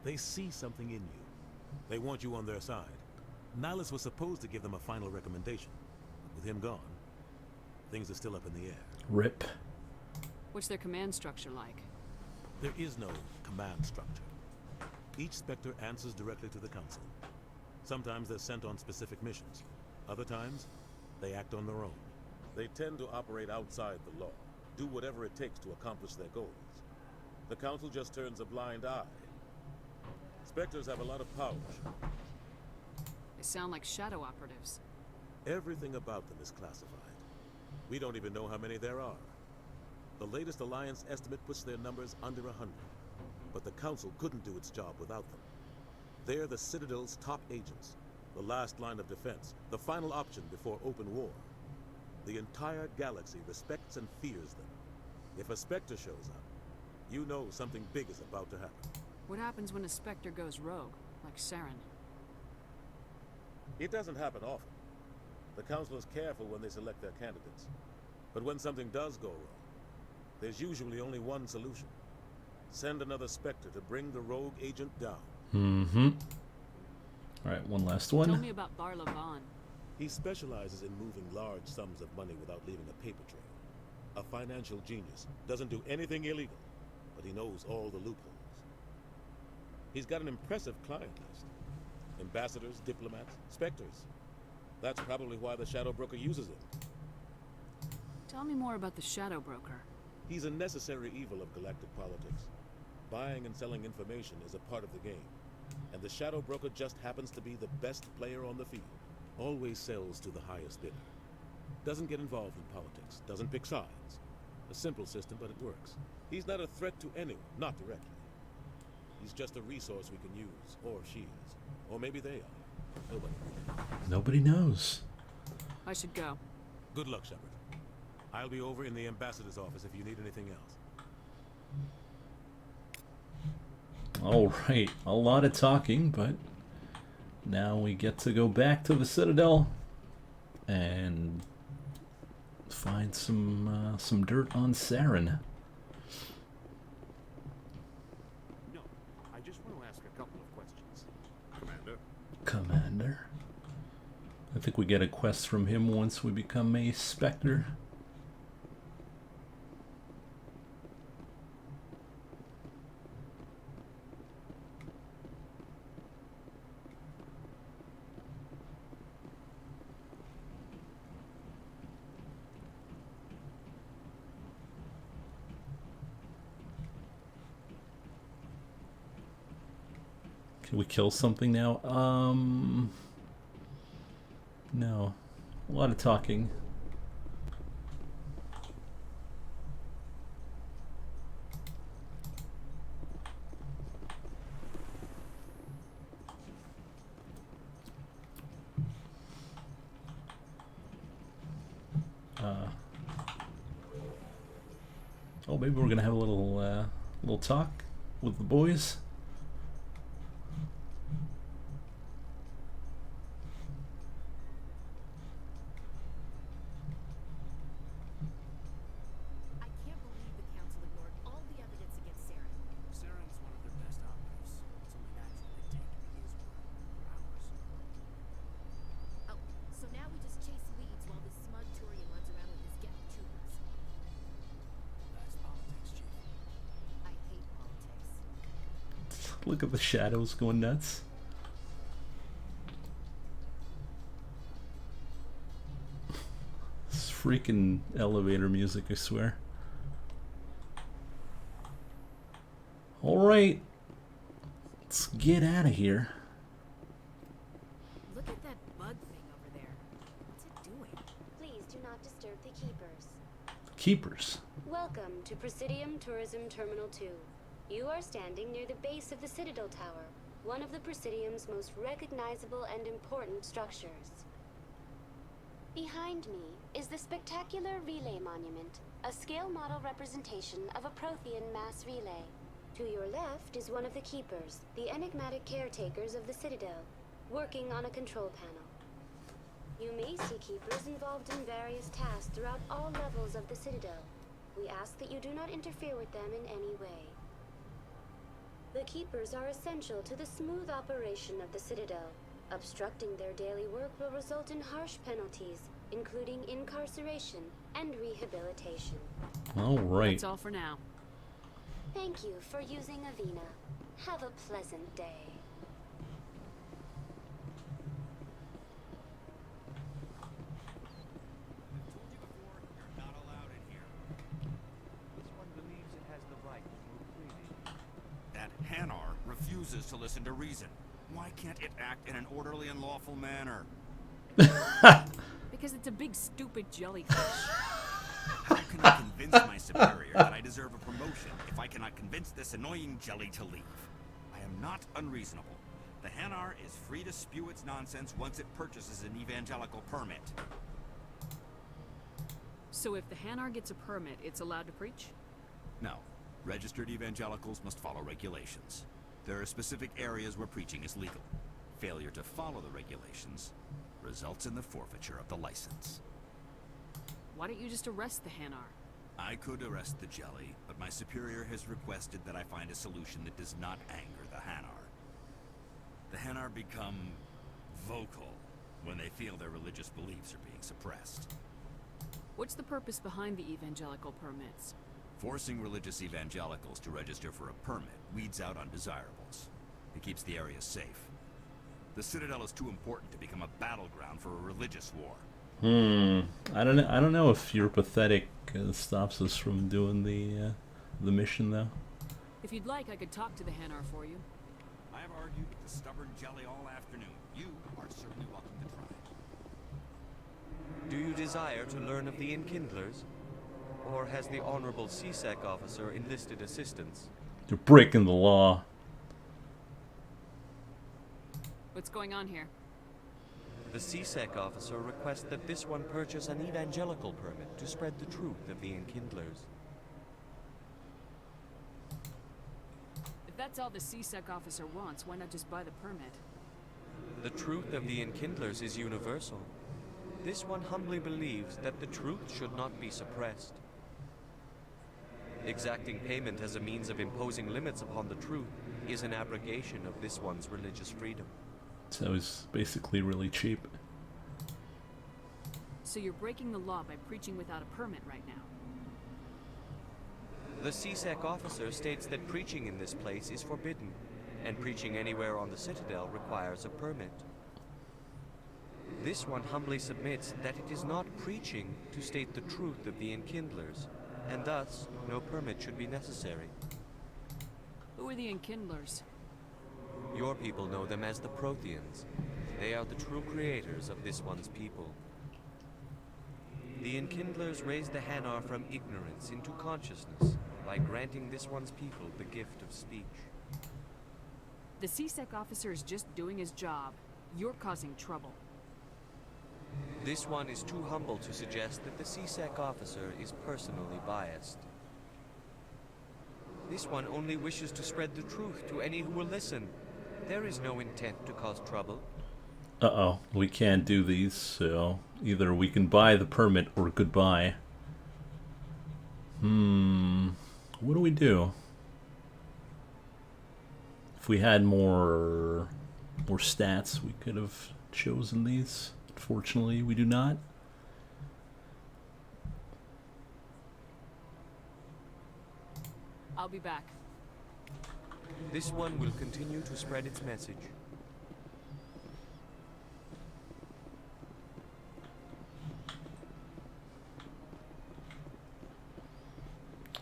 They see something in you. They want you on their side. Nihilus was supposed to give them a final recommendation. With him gone, things are still up in the air. RIP. What's their command structure like? There is no command structure. Each Spectre answers directly to the Council. Sometimes they're sent on specific missions. Other times, they act on their own. They tend to operate outside the law, do whatever it takes to accomplish their goals. The Council just turns a blind eye. Spectres have a lot of power. They sound like shadow operatives. Everything about them is classified. We don't even know how many there are. The latest Alliance estimate puts their numbers under 100. But the Council couldn't do its job without them. They're the Citadel's top agents, the last line of defense, the final option before open war. The entire galaxy respects and fears them. If a Spectre shows up, you know something big is about to happen. What happens when a Spectre goes rogue, like Saren? It doesn't happen often. The Council is careful when they select their candidates. But when something does go wrong, there's usually only one solution. Send another Spectre to bring the rogue agent down. Alright, one last one. Tell me about Barla Vaughn. He specializes in moving large sums of money without leaving a paper trail. A financial genius. Doesn't do anything illegal, but he knows all the loopholes. He's got an impressive client list. Ambassadors, diplomats, Spectres. That's probably why the Shadow Broker uses him. Tell me more about the Shadow Broker. He's a necessary evil of galactic politics. Buying and selling information is a part of the game. And the Shadow Broker just happens to be the best player on the field. Always sells to the highest bidder. Doesn't get involved in politics. Doesn't pick sides. A simple system, but it works. He's not a threat to anyone, not directly. He's just a resource we can use, or she is. Or maybe they are. Nobody knows. Nobody knows. I should go. Good luck, Shepard. I'll be over in the ambassador's office if you need anything else. Alright, a lot of talking, but now we get to go back to the Citadel and find some dirt on Saren. No, I just want to ask a couple of questions. Commander. I think we get a quest from him once we become a Spectre. Can we kill something now? No. A lot of talking. Oh, maybe we're gonna have a little talk with the boys. Look at the shadows going nuts. It's freaking elevator music, I swear. Alright. Let's get out of here. Look at that bug thing over there. What's it doing? Please do not disturb the Keepers. Keepers. Welcome to Presidium Tourism Terminal 2. You are standing near the base of the Citadel Tower, one of the Presidium's most recognizable and important structures. Behind me is the spectacular Relay Monument, a scale model representation of a Prothean mass relay. To your left is one of the Keepers, the enigmatic caretakers of the Citadel, working on a control panel. You may see Keepers involved in various tasks throughout all levels of the Citadel. We ask that you do not interfere with them in any way. The Keepers are essential to the smooth operation of the Citadel. Obstructing their daily work will result in harsh penalties, including incarceration and rehabilitation. All right. That's all for now. Thank you for using Avena. Have a pleasant day. Hanar refuses to listen to reason. Why can't it act in an orderly and lawful manner? Because it's a big stupid jellyfish. How can I convince my superior that I deserve a promotion if I cannot convince this annoying jelly to leave? I am not unreasonable. The Hanar is free to spew its nonsense once it purchases an evangelical permit. So if the Hanar gets a permit, it's allowed to preach? No. Registered evangelicals must follow regulations. There are specific areas where preaching is legal. Failure to follow the regulations results in the forfeiture of the license. Why don't you just arrest the Hanar? I could arrest the jelly, but my superior has requested that I find a solution that does not anger the Hanar. The Hanar become vocal when they feel their religious beliefs are being suppressed. What's the purpose behind the evangelical permits? Forcing religious evangelicals to register for a permit weeds out undesirables. It keeps the area safe. The Citadel is too important to become a battleground for a religious war. I don't know if your pathetic stops us from doing the mission though. If you'd like, I could talk to the Hanar for you. I have argued with the stubborn jelly all afternoon. You are certainly welcome to try. Do you desire to learn of the Enkindlers? Or has the Honorable CSEC officer enlisted assistance? You're breaking the law. What's going on here? The CSEC officer requests that this one purchase an evangelical permit to spread the truth of the Enkindlers. If that's all the CSEC officer wants, why not just buy the permit? The truth of the Enkindlers is universal. This one humbly believes that the truth should not be suppressed. Exacting payment as a means of imposing limits upon the truth is an abrogation of this one's religious freedom. So it's basically really cheap. So you're breaking the law by preaching without a permit right now? The CSEC officer states that preaching in this place is forbidden, and preaching anywhere on the Citadel requires a permit. This one humbly submits that it is not preaching to state the truth of the Enkindlers, and thus no permit should be necessary. Who are the Enkindlers? Your people know them as the Protheans. They are the true creators of this one's people. The Enkindlers raised the Hanar from ignorance into consciousness by granting this one's people the gift of speech. The CSEC officer is just doing his job. You're causing trouble. This one is too humble to suggest that the CSEC officer is personally biased. This one only wishes to spread the truth to any who will listen. There is no intent to cause trouble. Uh-oh, we can't do these, so either we can buy the permit or goodbye. What do we do? If we had more stats, we could have chosen these. Unfortunately, we do not. I'll be back. This one will continue to spread its message.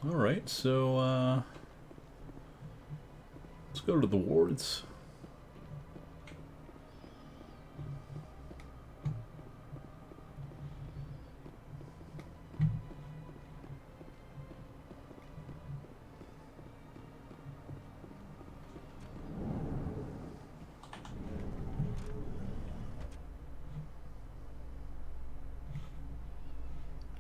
Alright, so let's go to the wards.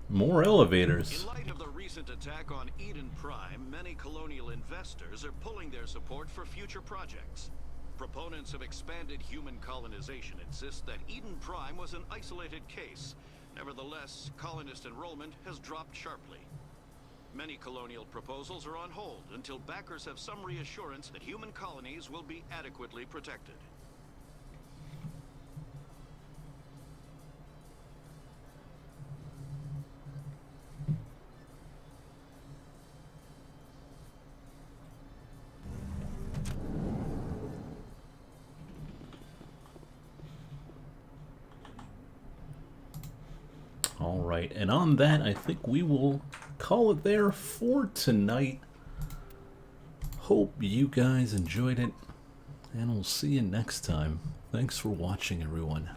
More elevators. In light of the recent attack on Eden Prime, many colonial investors are pulling their support for future projects. Proponents of expanded human colonization insist that Eden Prime was an isolated case. Nevertheless, colonist enrollment has dropped sharply. Many colonial proposals are on hold until backers have some reassurance that human colonies will be adequately protected. Alright, and on that, I think we will call it there for tonight. Hope you guys enjoyed it, and we'll see you next time. Thanks for watching, everyone.